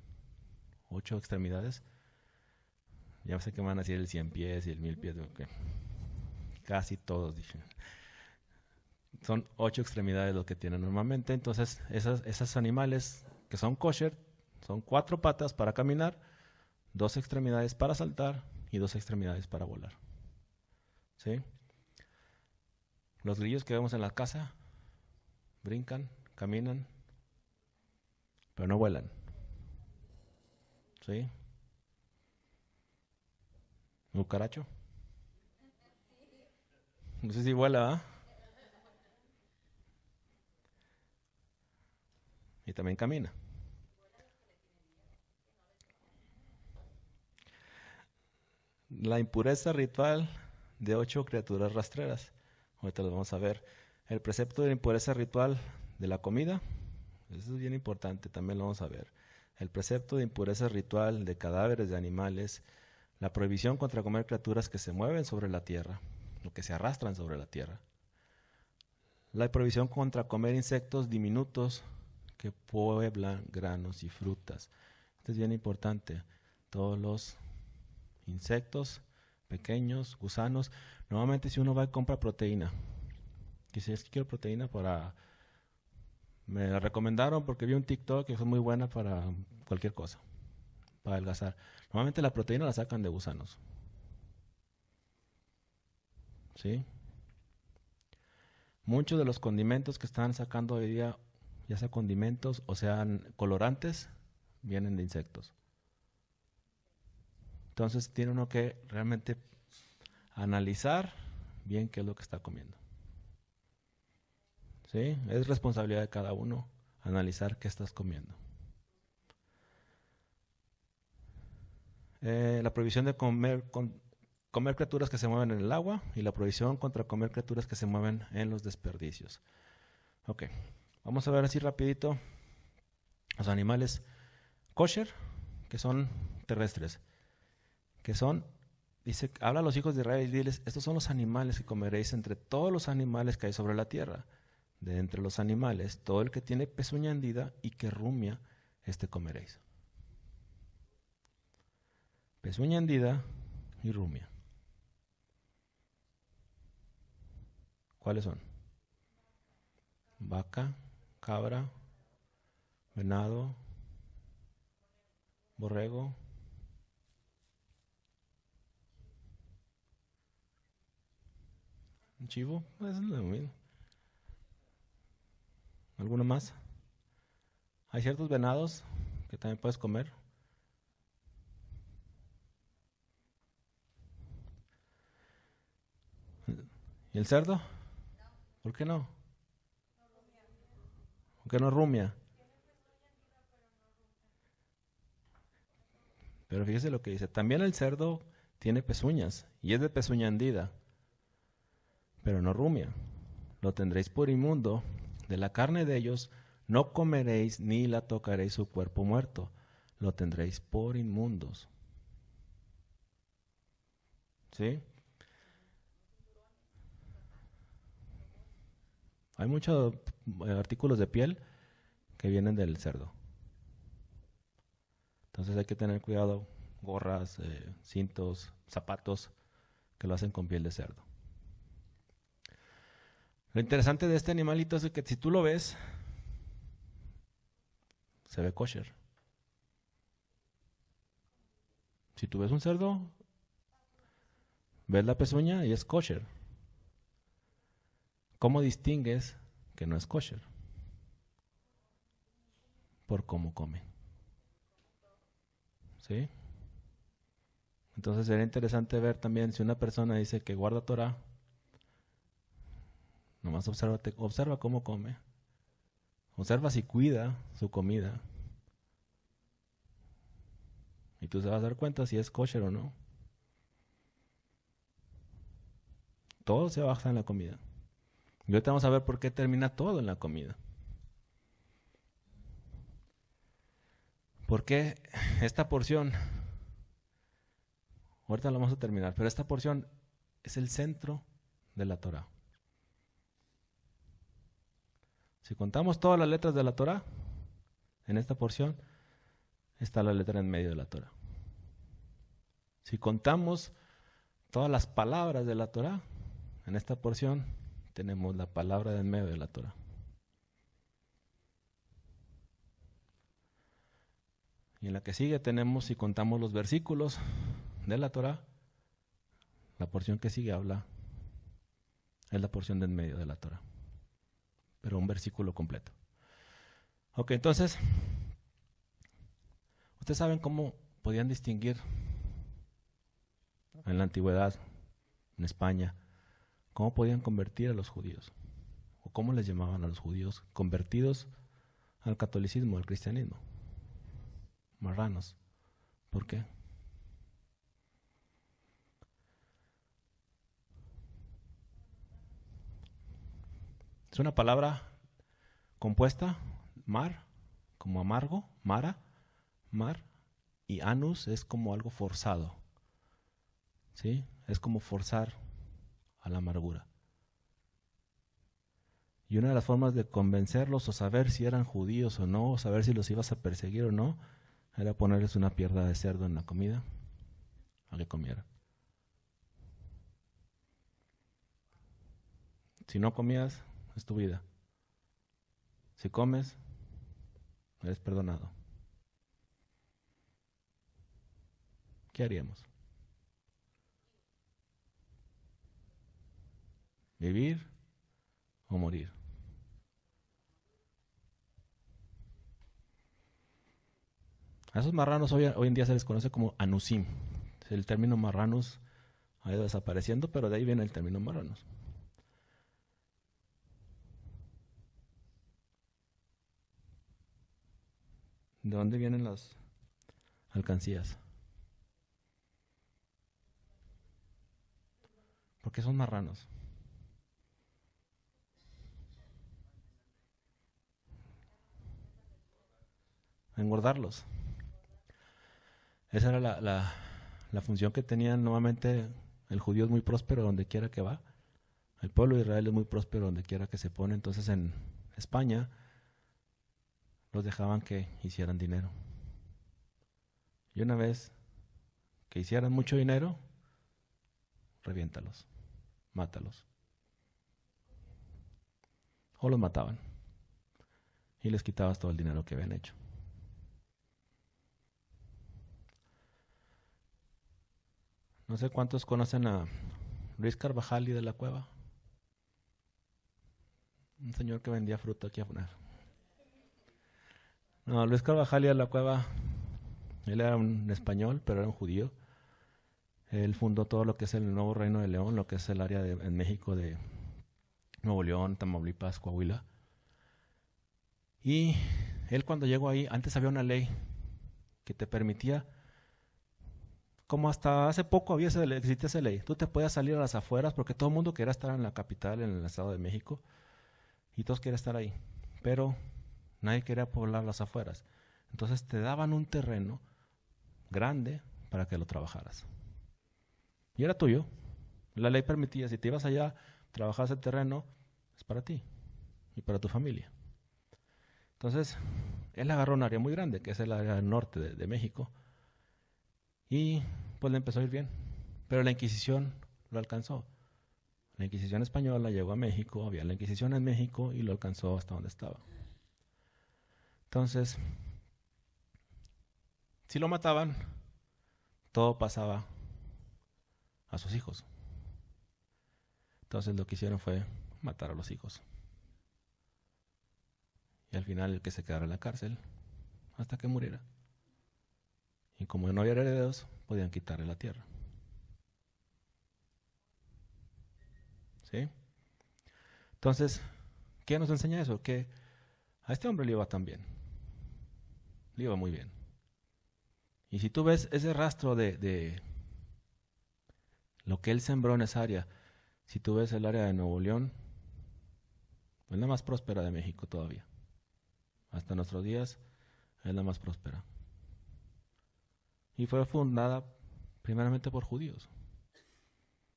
8 extremidades. Ya sé que van a decir el 100 pies y el 1000 pies. Okay. Casi todos dicen. Son 8 extremidades lo que tienen normalmente. Entonces, esos animales que son kosher son 4 patas para caminar, 2 extremidades para saltar y 2 extremidades para volar. ¿Sí? Los grillos que vemos en la casa brincan, caminan, pero no vuelan. ¿Sí? ¿Un cucaracho? No sé si vuela, ¿eh? Y también camina. La impureza ritual de 8 criaturas rastreras. Ahorita lo vamos a ver. El precepto de impureza ritual de la comida. Eso es bien importante, también lo vamos a ver. El precepto de impureza ritual de cadáveres de animales. La prohibición contra comer criaturas que se mueven sobre la tierra, o que se arrastran sobre la tierra. La prohibición contra comer insectos diminutos que pueblan granos y frutas. Esto es bien importante. Todos los insectos pequeños, gusanos. Normalmente si uno va y compra proteína, dice, es que quiero proteína me la recomendaron porque vi un TikTok que es muy buena para cualquier cosa, para adelgazar. Normalmente la proteína la sacan de gusanos. ¿Sí? Muchos de los condimentos que están sacando hoy día, ya sea condimentos o sean colorantes, vienen de insectos. Entonces tiene uno que realmente analizar bien qué es lo que está comiendo. ¿Sí? Es responsabilidad de cada uno analizar qué estás comiendo. La prohibición de comer criaturas que se mueven en el agua y la prohibición contra comer criaturas que se mueven en los desperdicios. Ok, vamos a ver así rapidito los animales kosher, que son terrestres, que son, dice, habla a los hijos de Israel y diles, estos son los animales que comeréis entre todos los animales que hay sobre la tierra. De entre los animales, todo el que tiene pezuña hendida y que rumia, este comeréis. Pezuña hendida y rumia. ¿Cuáles son? Vaca, cabra, venado, borrego, chivo, es lo mismo. ¿Alguno más? Hay ciertos venados que también puedes comer. ¿Y el cerdo? ¿Por qué no? ¿Por qué no rumia? Pero fíjese lo que dice. También el cerdo tiene pezuñas y es de pezuña hendida, pero no rumia. Lo tendréis por inmundo. De la carne de ellos no comeréis ni la tocaréis su cuerpo muerto. Lo tendréis por inmundos. ¿Sí? Hay muchos artículos de piel que vienen del cerdo. Entonces hay que tener cuidado, gorras, cintos, zapatos que lo hacen con piel de cerdo. Lo interesante de este animalito es que si tú lo ves, se ve kosher. Si tú ves un cerdo, ves la pezuña y es kosher. ¿Cómo distingues que no es kosher? Por cómo come. ¿Sí? Entonces sería interesante ver también si una persona dice que guarda Torah, nomás observa cómo come. Observa si cuida su comida. Y tú te vas a dar cuenta si es kosher o no. Todo se basa en la comida. Y ahorita vamos a ver por qué termina todo en la comida. ¿Por qué esta porción? Ahorita lo vamos a terminar, pero esta porción es el centro de la Torah. Si contamos todas las letras de la Torah, en esta porción está la letra en medio de la Torah. Si contamos todas las palabras de la Torah, en esta porción tenemos la palabra en medio de la Torah. Y en la que sigue tenemos, si contamos los versículos de la Torah, la porción que sigue habla, es la porción de en medio de la Torah. Pero un versículo completo. Ok, entonces, ¿ustedes saben cómo podían distinguir en la antigüedad, en España, cómo podían convertir a los judíos? ¿O cómo les llamaban a los judíos convertidos al catolicismo, al cristianismo? Marranos. ¿Por qué? Es una palabra compuesta, mar, como amargo, mara, mar, y anus es como algo forzado. ¿Sí? Es como forzar a la amargura. Y una de las formas de convencerlos o saber si eran judíos o no, o saber si los ibas a perseguir o no, era ponerles una pierna de cerdo en la comida a que comieran. Si no comías, es tu vida. Si comes, eres perdonado. ¿Qué haríamos? ¿Vivir o morir? A esos marranos hoy en día se les conoce como anusim. El término marranos ha ido desapareciendo, pero de ahí viene el término marranos. ¿De dónde vienen las alcancías? ¿Por qué son marranos? Engordarlos. Esa era la función que tenía nuevamente el judío. Es muy próspero donde quiera que va. El pueblo de Israel es muy próspero donde quiera que se pone. Entonces en España los dejaban que hicieran dinero. Y una vez que hicieran mucho dinero, reviéntalos, mátalos. O los mataban. Y les quitabas todo el dinero que habían hecho. No sé cuántos conocen a Luis Carvajal y de la Cueva. Un señor que vendía fruta aquí a poner. No, Luis Carvajal y de la Cueva, él era un español, pero era un judío. Él fundó todo lo que es el nuevo Reino de León, lo que es el área en México de Nuevo León, Tamaulipas, Coahuila. Y él cuando llegó ahí, antes había una ley que te permitía, como hasta hace poco existía esa ley, tú te podías salir a las afueras porque todo el mundo quería estar en la capital, en el Estado de México, y todos querían estar ahí, pero nadie quería poblar las afueras. Entonces te daban un terreno grande para que lo trabajaras. Y era tuyo. La ley permitía, si te ibas allá, trabajabas el terreno, es para ti y para tu familia. Entonces, él agarró un área muy grande, que es el área del norte de México, y pues le empezó a ir bien. Pero la Inquisición lo alcanzó. La Inquisición española llegó a México, había la Inquisición en México y lo alcanzó hasta donde estaba. Entonces, si lo mataban, todo pasaba a sus hijos. Entonces lo que hicieron fue matar a los hijos. Y al final el que se quedara en la cárcel hasta que muriera. Y como no había herederos, podían quitarle la tierra. ¿Sí? Entonces, ¿qué nos enseña eso? Que a este hombre le iba tan bien. Le iba muy bien. Y si tú ves ese rastro de lo que él sembró en esa área, si tú ves el área de Nuevo León, es la más próspera de México todavía. Hasta nuestros días es la más próspera. Y fue fundada primeramente por judíos.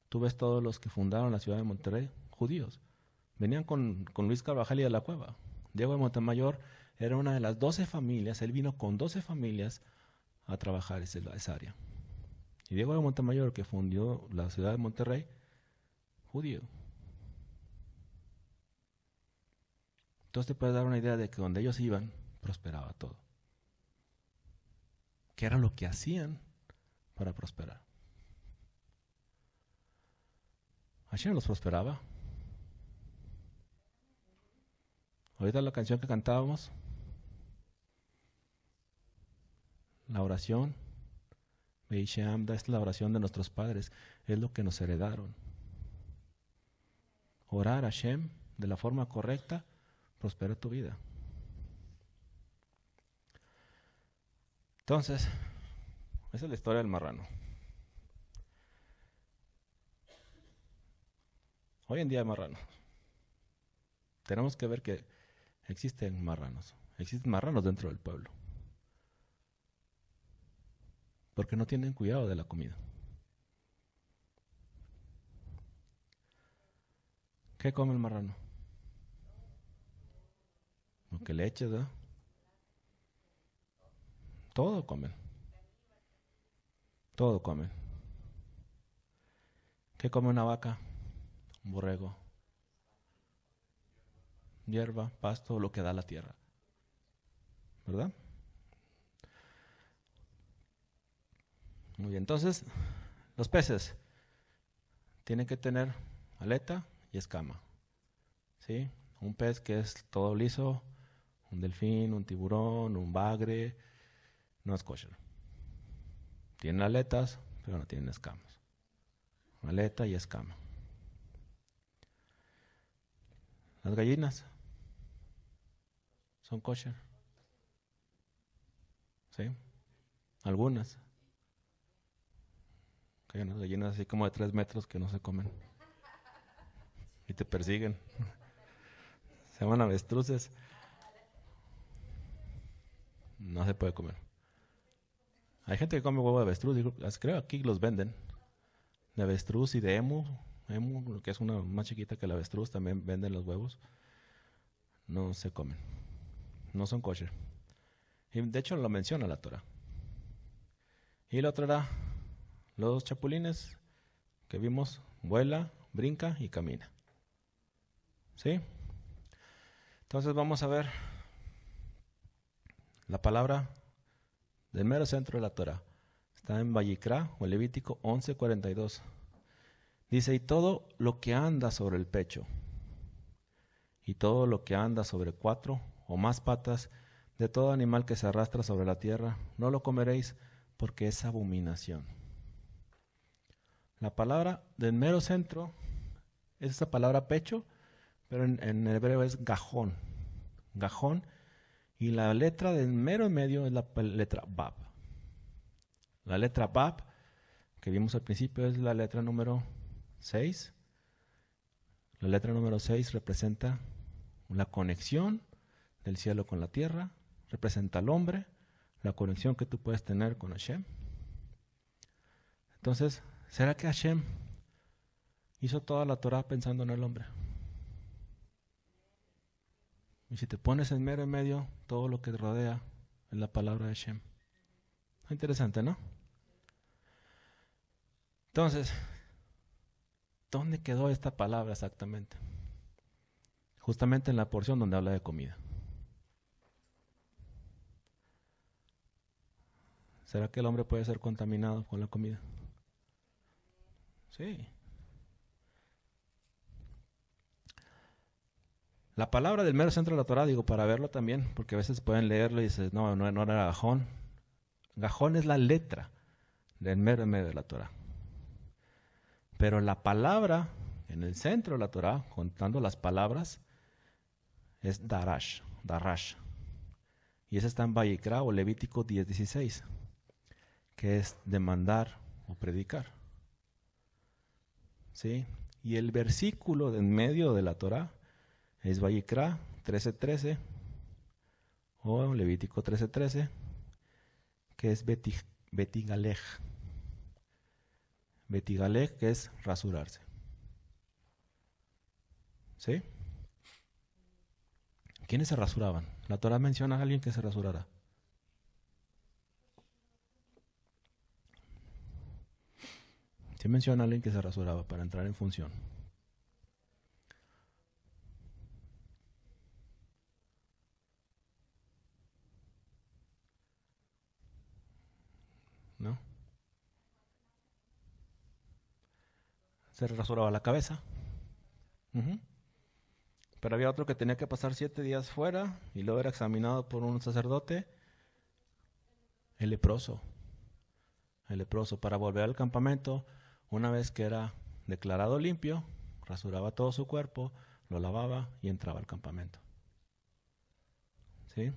Tú ves todos los que fundaron la ciudad de Monterrey, judíos. Venían con Luis Carvajal y de la Cueva. Diego de Montemayor era una de las 12 familias, él vino con 12 familias a trabajar esa área. Y Diego de Montemayor, que fundó la ciudad de Monterrey, judío. Entonces te puedes dar una idea de que donde ellos iban, prosperaba todo. ¿Qué era lo que hacían para prosperar? Hashem los prosperaba. Ahorita la canción que cantábamos, la oración, Beishamda, es la oración de nuestros padres, es lo que nos heredaron. Orar a Hashem de la forma correcta prospera tu vida. Entonces, esa es la historia del marrano. Hoy en día hay marranos. Tenemos que ver que existen marranos. Existen marranos dentro del pueblo. Porque no tienen cuidado de la comida. ¿Qué come el marrano? Lo que le eches, ¿verdad? Todo comen. Todo comen. ¿Qué come una vaca? Un borrego. Hierba, pasto, lo que da la tierra. ¿Verdad? Muy bien, entonces, los peces tienen que tener aleta y escama. ¿Sí? Un pez que es todo liso, un delfín, un tiburón, un bagre, no es kosher. Tienen aletas, pero no tienen escamas. Aleta y escama. Las gallinas son kosher. ¿Sí? Algunas. Hay unas gallinas así como de 3 metros que no se comen. Y te persiguen. Se llaman avestruces. No se puede comer. Hay gente que come huevo de avestruz. Creo aquí los venden. De avestruz y de emu. Emu, que es una más chiquita que la avestruz, también venden los huevos. No se comen. No son kosher. Y de hecho lo menciona la Torah. Y la otra era los chapulines que vimos. Vuela, brinca y camina. ¿Sí? Entonces vamos a ver la palabra del mero centro de la Torah. Está en Vayikra o Levítico 11:42. Dice, y todo lo que anda sobre el pecho, y todo lo que anda sobre 4 o más patas, de todo animal que se arrastra sobre la tierra, no lo comeréis porque es abominación. La palabra del mero centro es esa palabra pecho, pero en hebreo es gajón. Gajón. Y la letra del mero en medio es la letra Bab. La letra Bab, que vimos al principio, es la letra número 6. La letra número 6 representa la conexión del cielo con la tierra, representa al hombre, la conexión que tú puedes tener con Hashem. Entonces, ¿será que Hashem hizo toda la Torah pensando en el hombre? Y si te pones en medio, todo lo que te rodea es la palabra de Hashem. Interesante, ¿no? Entonces, ¿dónde quedó esta palabra exactamente? Justamente en la porción donde habla de comida. ¿Será que el hombre puede ser contaminado con la comida? Sí. La palabra del mero centro de la Torah, digo, para verlo también, porque a veces pueden leerlo y dices, no era gajón. Gajón es la letra del mero en medio de la Torah. Pero la palabra en el centro de la Torah, contando las palabras, es darash. Y esa está en Vayikra o Levítico 10:16, que es demandar o predicar. ¿Sí? Y el versículo en medio de la Torah es Vayikra 13:13 o Levítico 13:13, que es Betigalej. Betigalej, que es rasurarse. ¿Sí? ¿Quiénes se rasuraban? La Torah menciona a alguien que se rasurara. Sí menciona a alguien que se rasuraba para entrar en función. ¿No? Se rasuraba la cabeza. Pero había otro que tenía que pasar 7 días fuera y luego era examinado por un sacerdote. El leproso, para volver al campamento, una vez que era declarado limpio, rasuraba todo su cuerpo, lo lavaba y entraba al campamento. ¿Sí?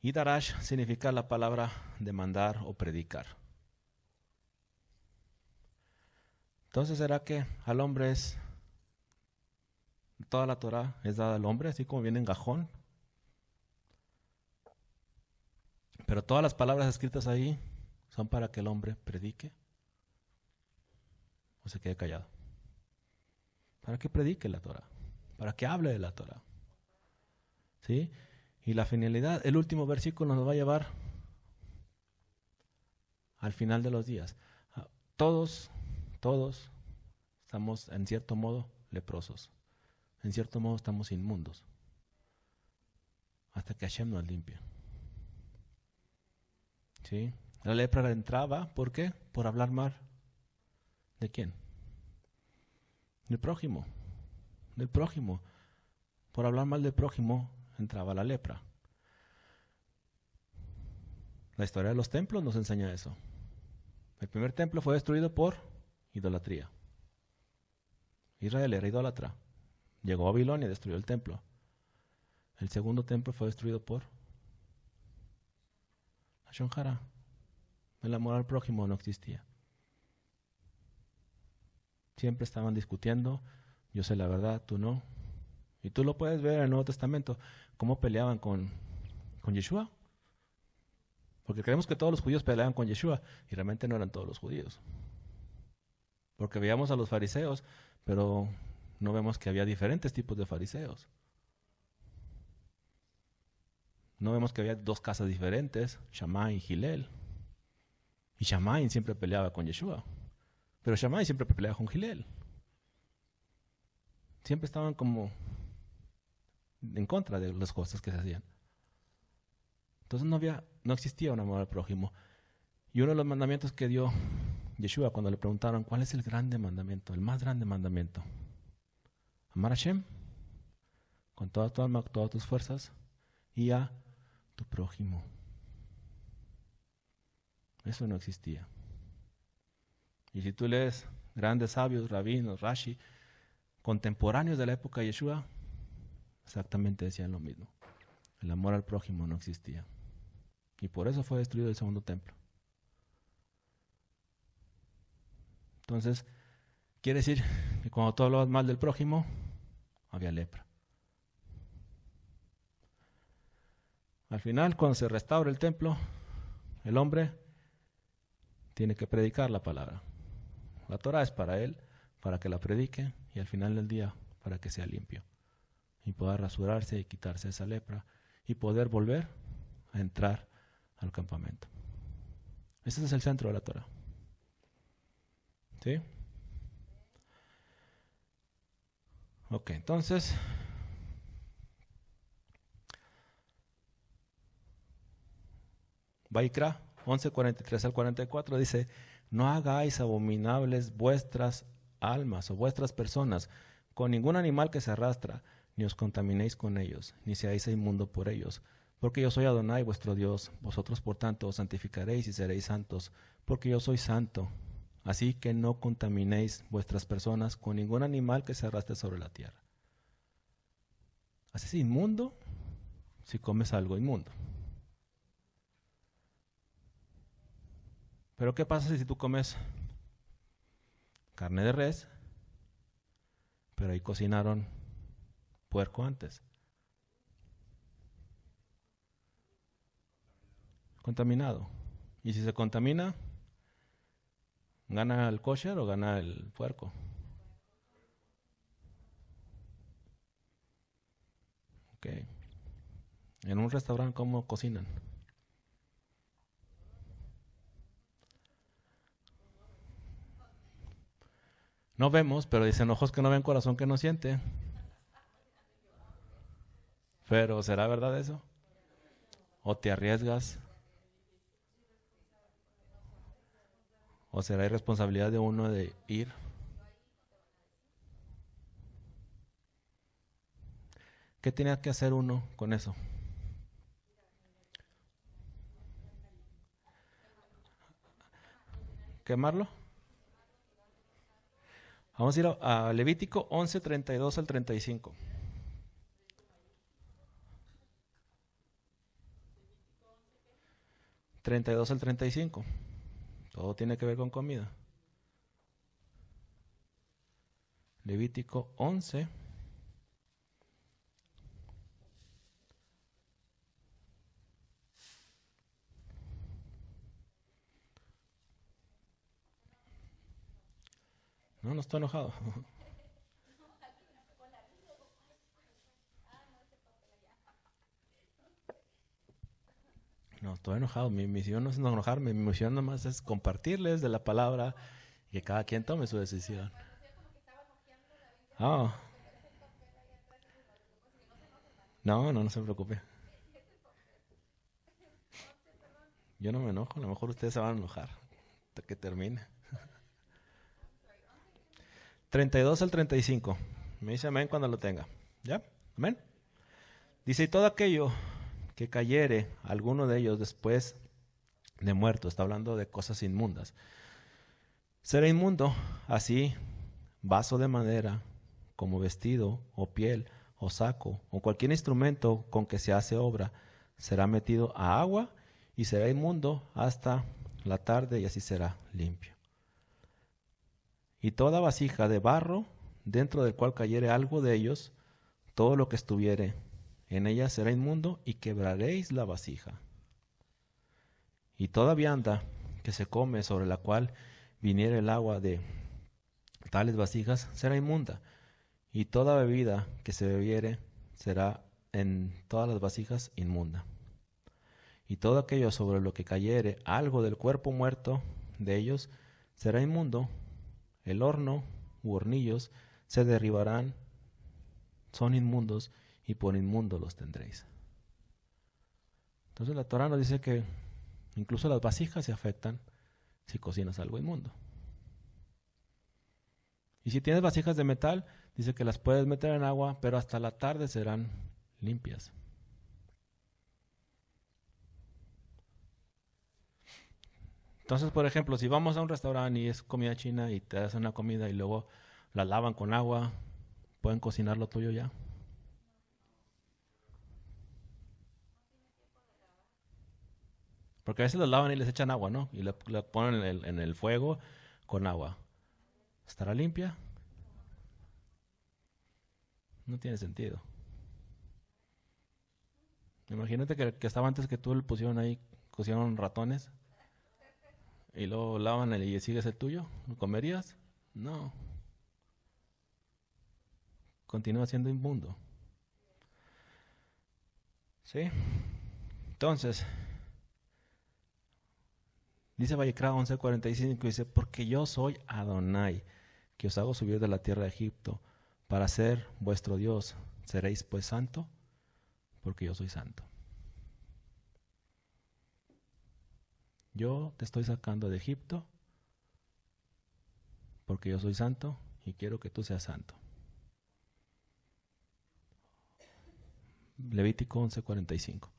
Y darash significa la palabra demandar o predicar. Entonces, ¿será que al hombre toda la Torah es dada al hombre, así como viene en gajón? Pero todas las palabras escritas ahí son para que el hombre predique o se quede callado. Para que predique la Torah, para que hable de la Torah. ¿Sí? Y la finalidad, el último versículo nos va a llevar al final de los días. Todos estamos en cierto modo leprosos. En cierto modo estamos inmundos. Hasta que Hashem nos limpie. ¿Sí? La lepra entraba, ¿por qué? Por hablar mal. ¿De quién? Del prójimo. Del prójimo. Por hablar mal del prójimo entraba la lepra. La historia de los templos nos enseña eso. El primer templo fue destruido por idolatría. Israel era idólatra. Llegó a Babilonia y destruyó el templo. El segundo templo fue destruido por la shonjara. El amor al prójimo no existía. Siempre estaban discutiendo. Yo sé la verdad, tú no. Y tú lo puedes ver en el Nuevo Testamento. Cómo peleaban con Yeshua. Porque creemos que todos los judíos peleaban con Yeshua. Y realmente no eran todos los judíos. Porque veíamos a los fariseos, pero no vemos que había diferentes tipos de fariseos. No vemos que había dos casas diferentes, Shammai y Hillel. Y Shammai siempre peleaba con Yeshua. Pero Shammai siempre peleaba con Hillel. Siempre estaban como en contra de las cosas que se hacían. Entonces no existía un amor al prójimo. Y uno de los mandamientos que dio Yeshua cuando le preguntaron ¿cuál es el grande mandamiento? El más grande mandamiento. Amar a Hashem con toda tu alma, todas tus fuerzas, y a tu prójimo. Eso no existía. Y si tú lees grandes sabios, rabinos, Rashi, contemporáneos de la época de Yeshua, exactamente decían lo mismo. El amor al prójimo no existía. Y por eso fue destruido el segundo templo. Entonces, quiere decir que cuando tú hablabas mal del prójimo, había lepra. Al final, cuando se restaura el templo, el hombre tiene que predicar la palabra. La Torah es para él, para que la predique, y al final del día, para que sea limpio. Y pueda rasurarse y quitarse esa lepra, y poder volver a entrar al campamento. Ese es el centro de la Torah. ¿Sí? Ok, entonces, Vaikra 11:43 al 44 dice: no hagáis abominables vuestras almas o vuestras personas con ningún animal que se arrastra, ni os contaminéis con ellos, ni seáis inmundo por ellos. Porque yo soy Adonai vuestro Dios, vosotros por tanto os santificaréis y seréis santos, porque yo soy santo. Así que no contaminéis vuestras personas con ningún animal que se arrastre sobre la tierra. Haces inmundo si comes algo inmundo. Pero ¿qué pasa si tú comes carne de res, pero ahí cocinaron puerco antes? Contaminado. Y si se contamina, ¿gana el kosher o gana el puerco? Ok. En un restaurante, ¿cómo cocinan? No vemos, pero dicen ojos que no ven, corazón que no siente. Pero ¿será verdad eso? ¿O te arriesgas? ¿O será irresponsabilidad de uno de ir? ¿Qué tenía que hacer uno con eso? ¿Quemarlo? Vamos a ir a Levítico 11:32 al 35. (32 al 35). Todo tiene que ver con comida. Levítico 11. No está enojado. No, estoy enojado. Mi misión no es no enojarme. Mi misión nomás es compartirles de la palabra y que cada quien tome su decisión. Oh. No se preocupe. Yo no me enojo. A lo mejor ustedes se van a enojar hasta que termine. 32 al 35. Me dice amén cuando lo tenga. ¿Ya? Amén. Dice: y todo aquello que cayere alguno de ellos después de muerto, está hablando de cosas inmundas, será inmundo. Así, vaso de madera, como vestido, o piel, o saco, o cualquier instrumento con que se hace obra, será metido a agua y será inmundo hasta la tarde, y así será limpio. Y toda vasija de barro, dentro del cual cayere algo de ellos, todo lo que estuviere en ella será inmundo, y quebraréis la vasija. Y toda vianda que se come, sobre la cual viniere el agua de tales vasijas, será inmunda. Y toda bebida que se bebiere será en todas las vasijas inmunda. Y todo aquello sobre lo que cayere algo del cuerpo muerto de ellos será inmundo. El horno u hornillos se derribarán, son inmundos, y por inmundo los tendréis. Entonces la Torah nos dice que incluso las vasijas se afectan si cocinas algo inmundo. Y si tienes vasijas de metal, Dice que las puedes meter en agua, pero hasta la tarde serán limpias. Entonces, por ejemplo, si vamos a un restaurante y es comida china y te hacen una comida y luego la lavan con agua, ¿pueden cocinar lo tuyo ya? Porque a veces los lavan y les echan agua, ¿no? Y la ponen en el fuego con agua. ¿Estará limpia? No tiene sentido. Imagínate que el que estaba antes que tú le pusieron ahí, cocinaron ratones y luego lavan y sigues el tuyo. ¿Lo comerías? No. Continúa siendo inmundo. ¿Sí? Entonces, dice Vallecra 11:45, dice, porque yo soy Adonai, que os hago subir de la tierra de Egipto, para ser vuestro Dios. ¿Seréis pues santo? Porque yo soy santo. Yo te estoy sacando de Egipto, porque yo soy santo y quiero que tú seas santo. Levítico 11:45.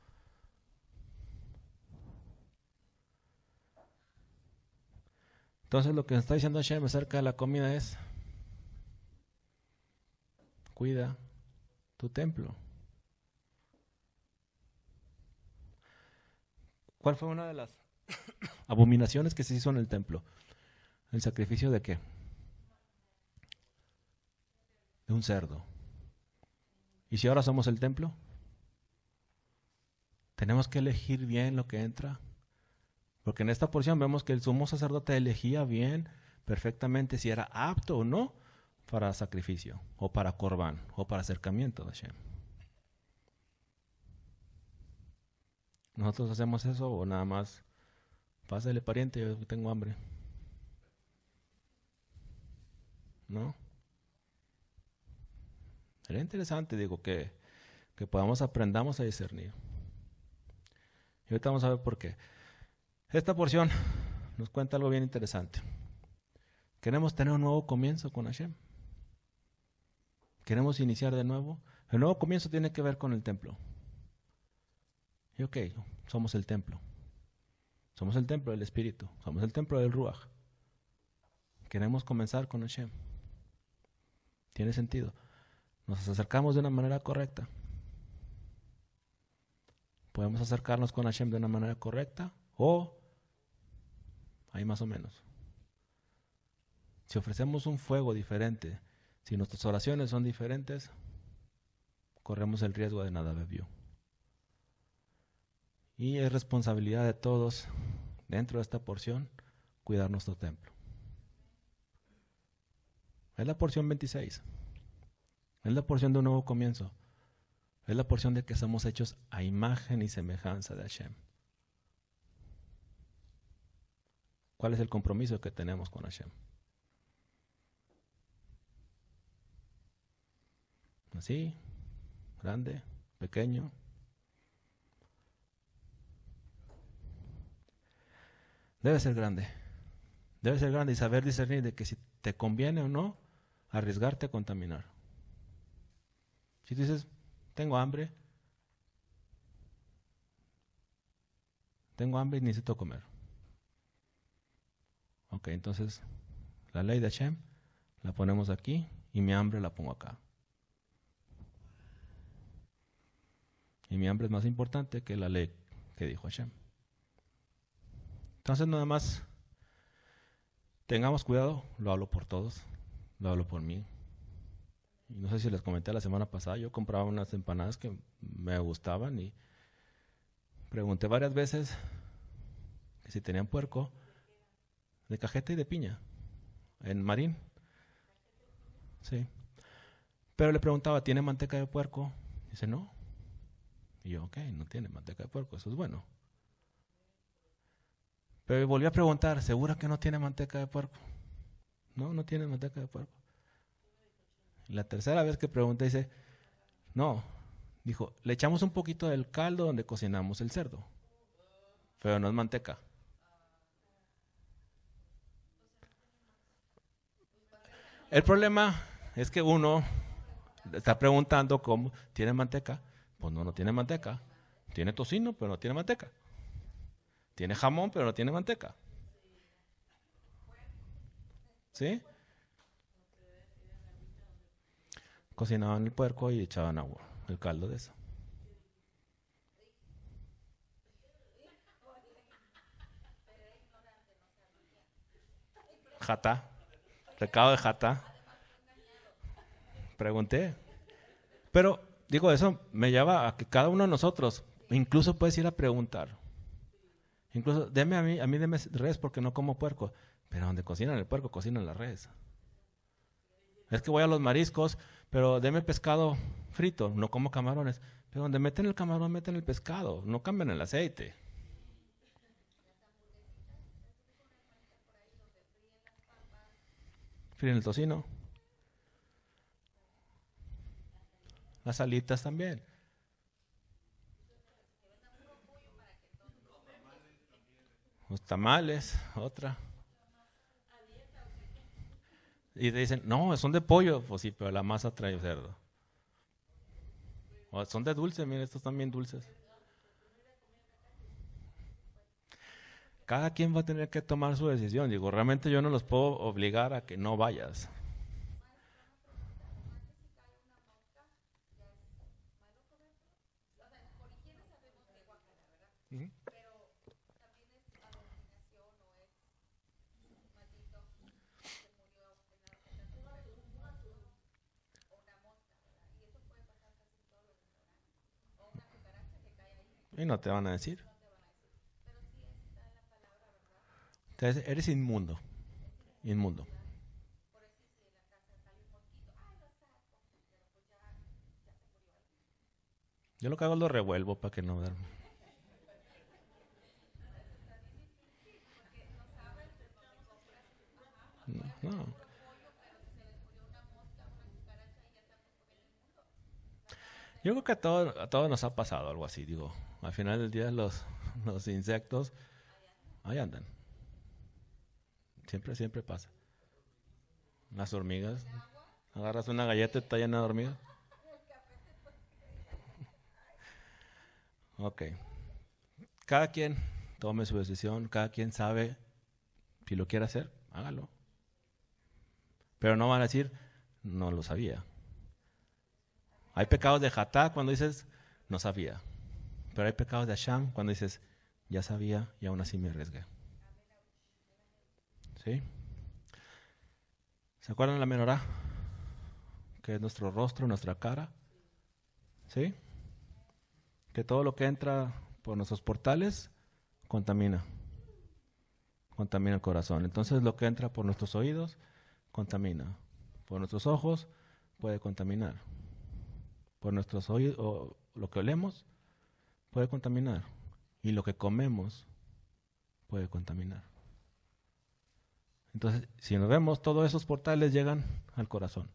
Entonces lo que está diciendo Hashem acerca de la comida es, cuida tu templo. ¿Cuál fue una de las abominaciones que se hizo en el templo? ¿El sacrificio de qué? De un cerdo. ¿Y si ahora somos el templo? Tenemos que elegir bien lo que entra. Porque en esta porción vemos que el sumo sacerdote elegía bien, perfectamente, si era apto o no para sacrificio, o para corbán, o para acercamiento de Hashem. ¿Nosotros hacemos eso o nada más? Pásale, pariente, yo tengo hambre. ¿No? Sería interesante, digo, que aprendamos a discernir. Y ahorita vamos a ver por qué. Esta porción nos cuenta algo bien interesante. Queremos tener un nuevo comienzo con Hashem. Queremos iniciar de nuevo. El nuevo comienzo tiene que ver con el templo. Y ok, somos el templo. Somos el templo del Espíritu. Somos el templo del Ruach. Queremos comenzar con Hashem. Tiene sentido. Nos acercamos de una manera correcta. Podemos acercarnos con Hashem de una manera correcta o ahí más o menos. Si ofrecemos un fuego diferente, si nuestras oraciones son diferentes, corremos el riesgo de nada bebió. Y es responsabilidad de todos dentro de esta porción cuidar nuestro templo. Es la porción 26. Es la porción de un nuevo comienzo. Es la porción de que somos hechos a imagen y semejanza de Hashem. ¿Cuál es el compromiso que tenemos con Hashem? Así, grande, pequeño. Debe ser grande. Debe ser grande y saber discernir de que si te conviene o no arriesgarte a contaminar. Si tú dices, tengo hambre y necesito comer. Ok, entonces la ley de Hashem la ponemos aquí y mi hambre la pongo acá. Y mi hambre es más importante que la ley que dijo Hashem. Entonces nada más tengamos cuidado, lo hablo por todos, lo hablo por mí. Y no sé si les comenté la semana pasada, yo compraba unas empanadas que me gustaban y pregunté varias veces que si tenían puerco, de cajeta y de piña, en Marín. Sí. Pero le preguntaba, ¿tiene manteca de puerco? Dice, no. Y yo, ok, no tiene manteca de puerco, eso es bueno. Pero volví a preguntar, ¿segura que no tiene manteca de puerco? No, no tiene manteca de puerco. Y la tercera vez que pregunté, dice, no. Dijo, le echamos un poquito del caldo donde cocinamos el cerdo, pero no es manteca. El problema Es que uno está preguntando cómo, ¿tiene manteca? Pues no, no tiene manteca. Tiene tocino, pero no tiene manteca. Tiene jamón, pero no tiene manteca. ¿Sí? Cocinaban el puerco y echaban agua, el caldo de eso. Jata, recado de jata. Pregunté. Pero, digo, eso me lleva a que cada uno de nosotros, incluso puedes ir a preguntar. Incluso, deme a mí deme res porque no como puerco. Pero donde cocinan el puerco, cocinan la res. Es que voy a los mariscos, pero deme pescado frito, no como camarones. Pero donde meten el camarón, meten el pescado, no cambian el aceite. Fríen el tocino. Las alitas también. Los tamales, otra. Y te dicen, no, son de pollo. Pues sí, pero la masa trae cerdo. O son de dulce, miren, estos también dulces. Cada quien va a tener que tomar su decisión. Digo, realmente yo no los puedo obligar a que no vayas. Ujú. Y no te van a decir. Entonces, eres inmundo. Inmundo. Yo lo que hago es lo revuelvo para que no duerma. No, no. Yo creo que a todos nos ha pasado algo así. Digo, al final del día los insectos ahí andan. Siempre, siempre pasa. Las hormigas. Agarras una galleta y está llena de hormigas. Ok. Cada quien tome su decisión. Cada quien sabe si lo quiere hacer, hágalo. Pero no van a decir, no lo sabía. Hay pecados de Hatá cuando dices, no sabía. Pero hay pecados de Asham cuando dices, ya sabía y aún así me arriesgué. ¿Sí? ¿Se acuerdan de la menorá? Que es nuestro rostro, nuestra cara. ¿Sí? Que todo lo que entra por nuestros portales contamina. Contamina el corazón. Entonces lo que entra por nuestros oídos contamina. Por nuestros ojos puede contaminar. Por nuestros oídos, o lo que olemos puede contaminar. Y lo que comemos puede contaminar. Entonces, si nos vemos, todos esos portales llegan al corazón.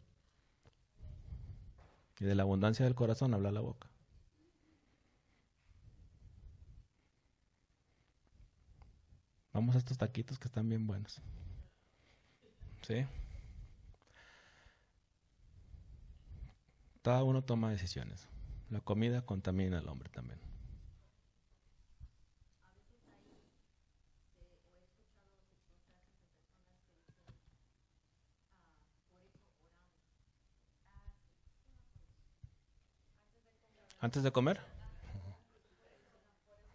Y de la abundancia del corazón habla la boca. Vamos a estos taquitos que están bien buenos. ¿Sí? Cada uno toma decisiones. La comida contamina al hombre también. Antes de comer,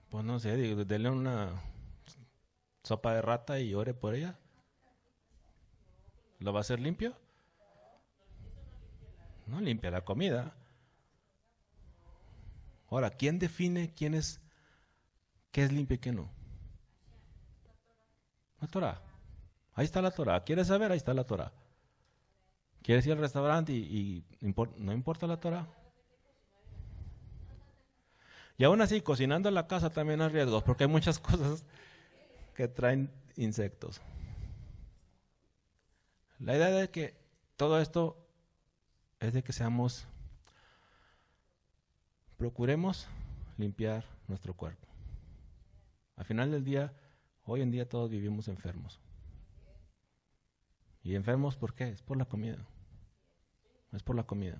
pues no sé, denle una sopa de rata y ore por ella. ¿Lo va a hacer limpio? No limpia la comida. Ahora, ¿quién define qué es limpio y qué no? La Torah. Ahí está la Torah. ¿Quieres saber? Ahí está la Torah. ¿Quieres ir al restaurante no importa la Torah? Y aún así, cocinando en la casa también hay riesgos, porque hay muchas cosas que traen insectos. La idea de que todo esto es de que procuremos limpiar nuestro cuerpo. Al final del día, hoy en día todos vivimos enfermos. ¿Y enfermos por qué? Es por la comida. es por la comida.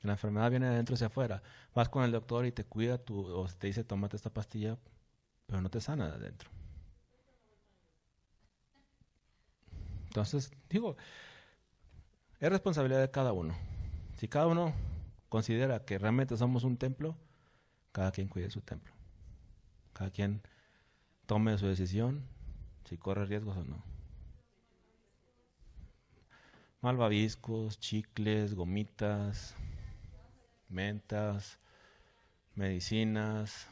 La enfermedad viene de adentro hacia afuera. Vas con el doctor y te cuida, o te dice tómate esta pastilla, pero no te sana de adentro. Entonces, digo, es responsabilidad de cada uno. Si cada uno considera que realmente somos un templo, cada quien cuide su templo. Cada quien tome su decisión, si corre riesgos o no. Malvaviscos, chicles, gomitas, mentas, medicinas.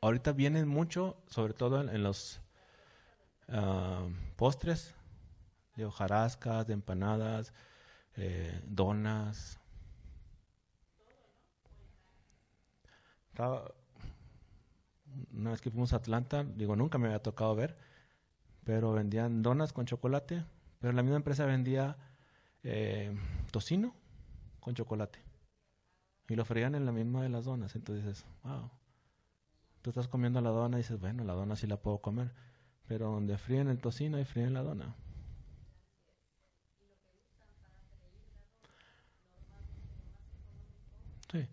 Ahorita vienen mucho, sobre todo en los postres, de hojarascas, de empanadas, donas. Una vez que fuimos a Atlanta, digo, nunca me había tocado ver, pero vendían donas con chocolate, pero la misma empresa vendía tocino con chocolate y lo freían en la misma de las donas. Entonces dices, wow, tú estás comiendo la dona y dices, bueno, la dona sí la puedo comer, pero donde fríen el tocino y fríen la dona. Sí,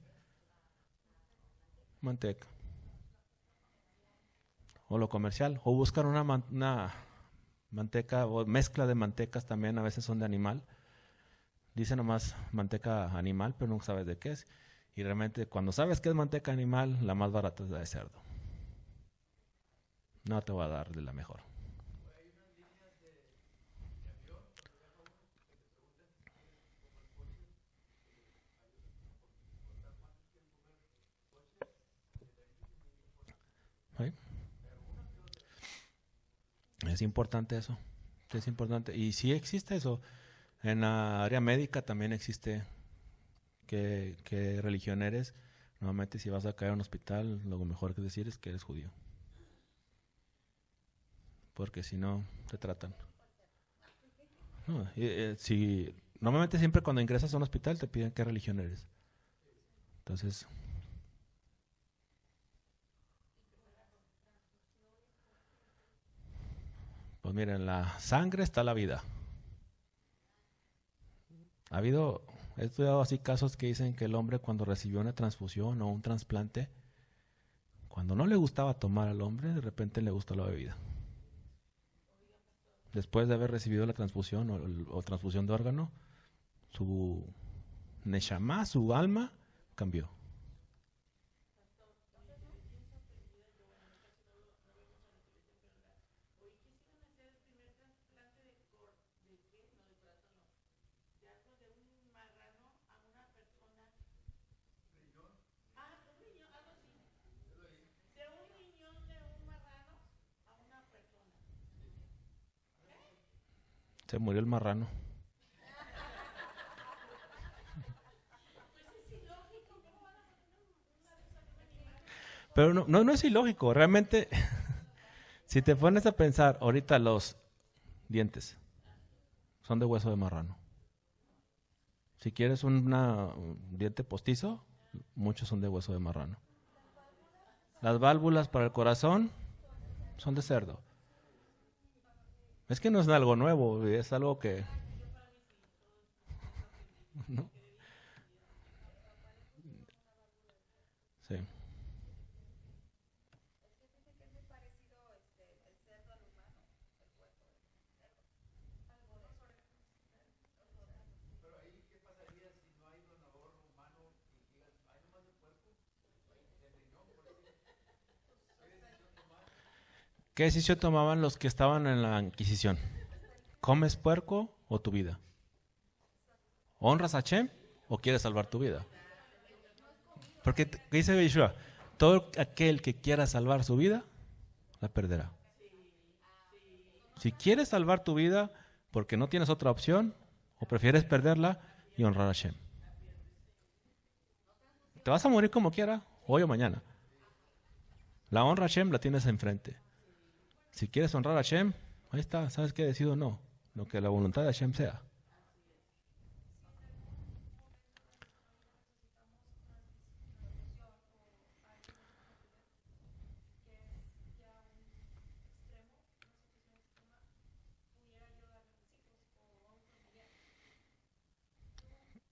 manteca. O lo comercial, o buscar una manteca o mezcla de mantecas también, a veces son de animal. Dice nomás manteca animal, pero no sabes de qué es. Y realmente cuando sabes que es manteca animal, la más barata es la de cerdo. No te va a dar de la mejor. ¿Sí? Es importante eso. Sí, es importante. Y sí existe eso. En la área médica también existe qué religión eres. Normalmente si vas a caer a un hospital, lo mejor que decir es que eres judío. Porque si no, te tratan. No, si, normalmente siempre cuando ingresas a un hospital te piden qué religión eres. Entonces, pues miren, en la sangre está la vida. He estudiado así casos que dicen que el hombre cuando recibió una transfusión o un trasplante, cuando no le gustaba tomar al hombre, de repente le gustó la bebida. Después de haber recibido la transfusión o transfusión de órgano, su neshama, su alma, cambió. Se murió el marrano. Pero no es ilógico. Realmente, si te pones a pensar, ahorita los dientes son de hueso de marrano. Si quieres un diente postizo, muchos son de hueso de marrano. Las válvulas para el corazón son de cerdo. Es que no es algo nuevo, es algo que... ¿no? Sí. ¿Qué decisión tomaban los que estaban en la Inquisición? ¿Comes puerco o tu vida? ¿Honras a Hashem o quieres salvar tu vida? Porque ¿qué dice Yeshua? Todo aquel que quiera salvar su vida, la perderá. Si quieres salvar tu vida porque no tienes otra opción, o prefieres perderla y honrar a Hashem. Te vas a morir como quiera, hoy o mañana. La honra a Hashem la tienes enfrente. Si quieres honrar a Hashem, ahí está, ¿sabes qué? Decido no, lo que la voluntad de Hashem sea.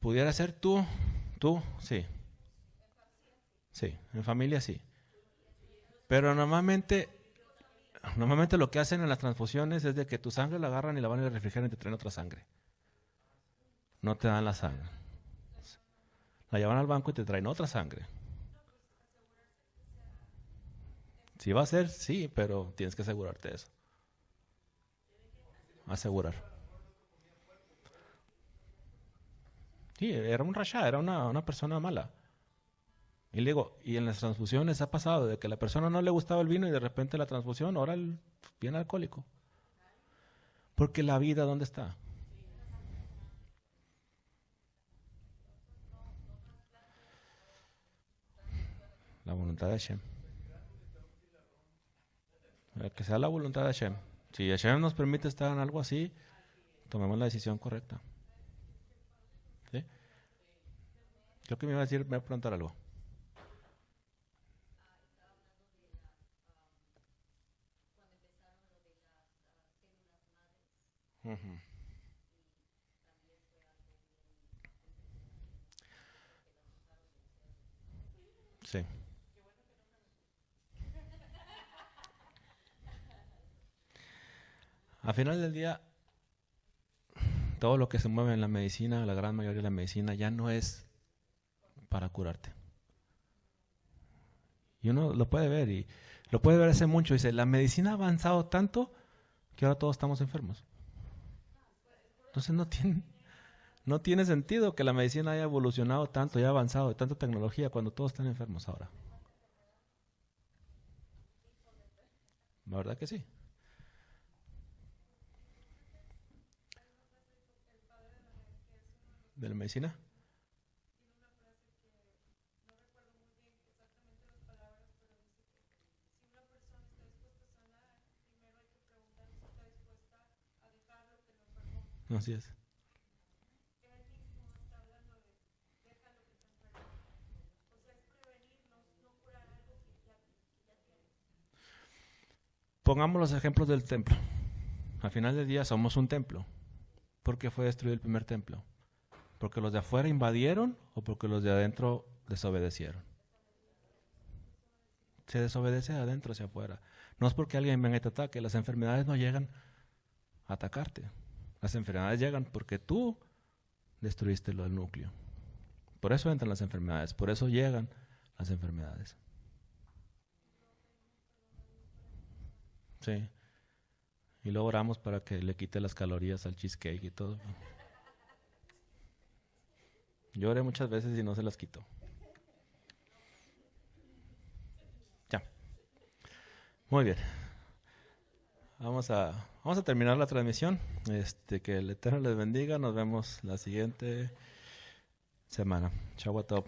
Pudiera ser sí, sí, en familia sí. Pero normalmente lo que hacen en las transfusiones es de que tu sangre la agarran y la van al refrigerador y te traen otra sangre. No te dan la sangre. La llevan al banco y te traen otra sangre. Si va a ser, sí, pero tienes que asegurarte de eso. Asegurar. Sí, era un rasha, era una persona mala. Y le digo, y en las transfusiones ha pasado de que a la persona no le gustaba el vino y de repente la transfusión, ahora el bien alcohólico. Porque la vida, ¿dónde está? La voluntad de Hashem. Que sea la voluntad de Hashem. Si Hashem nos permite estar en algo así, tomemos la decisión correcta. ¿Sí? Creo que me iba a decir, me iba a preguntar algo. Ujú. Sí. Al final del día, todo lo que se mueve en la medicina, la gran mayoría de la medicina, ya no es para curarte. Y uno lo puede ver y lo puede ver hace mucho. Dice, la medicina ha avanzado tanto que ahora todos estamos enfermos. Entonces no tiene sentido que la medicina haya evolucionado tanto y haya avanzado de tanta tecnología cuando todos están enfermos ahora. La verdad que sí. De la medicina. Así es. Pongamos los ejemplos del templo. Al final del día somos un templo. ¿Por qué fue destruido el primer templo? ¿Porque los de afuera invadieron o porque los de adentro desobedecieron? Se desobedece de adentro hacia afuera. No es porque alguien venga y te ataque. Las enfermedades no llegan a atacarte. Las enfermedades llegan porque tú destruiste lo del núcleo. Por eso entran las enfermedades. Por eso llegan las enfermedades. Sí. Y luego oramos para que le quite las calorías al cheesecake y todo. Yo oré muchas veces y no se las quito. Ya. Muy bien. Vamos a terminar la transmisión. Que el Eterno les bendiga. Nos vemos la siguiente semana. Chau a todos.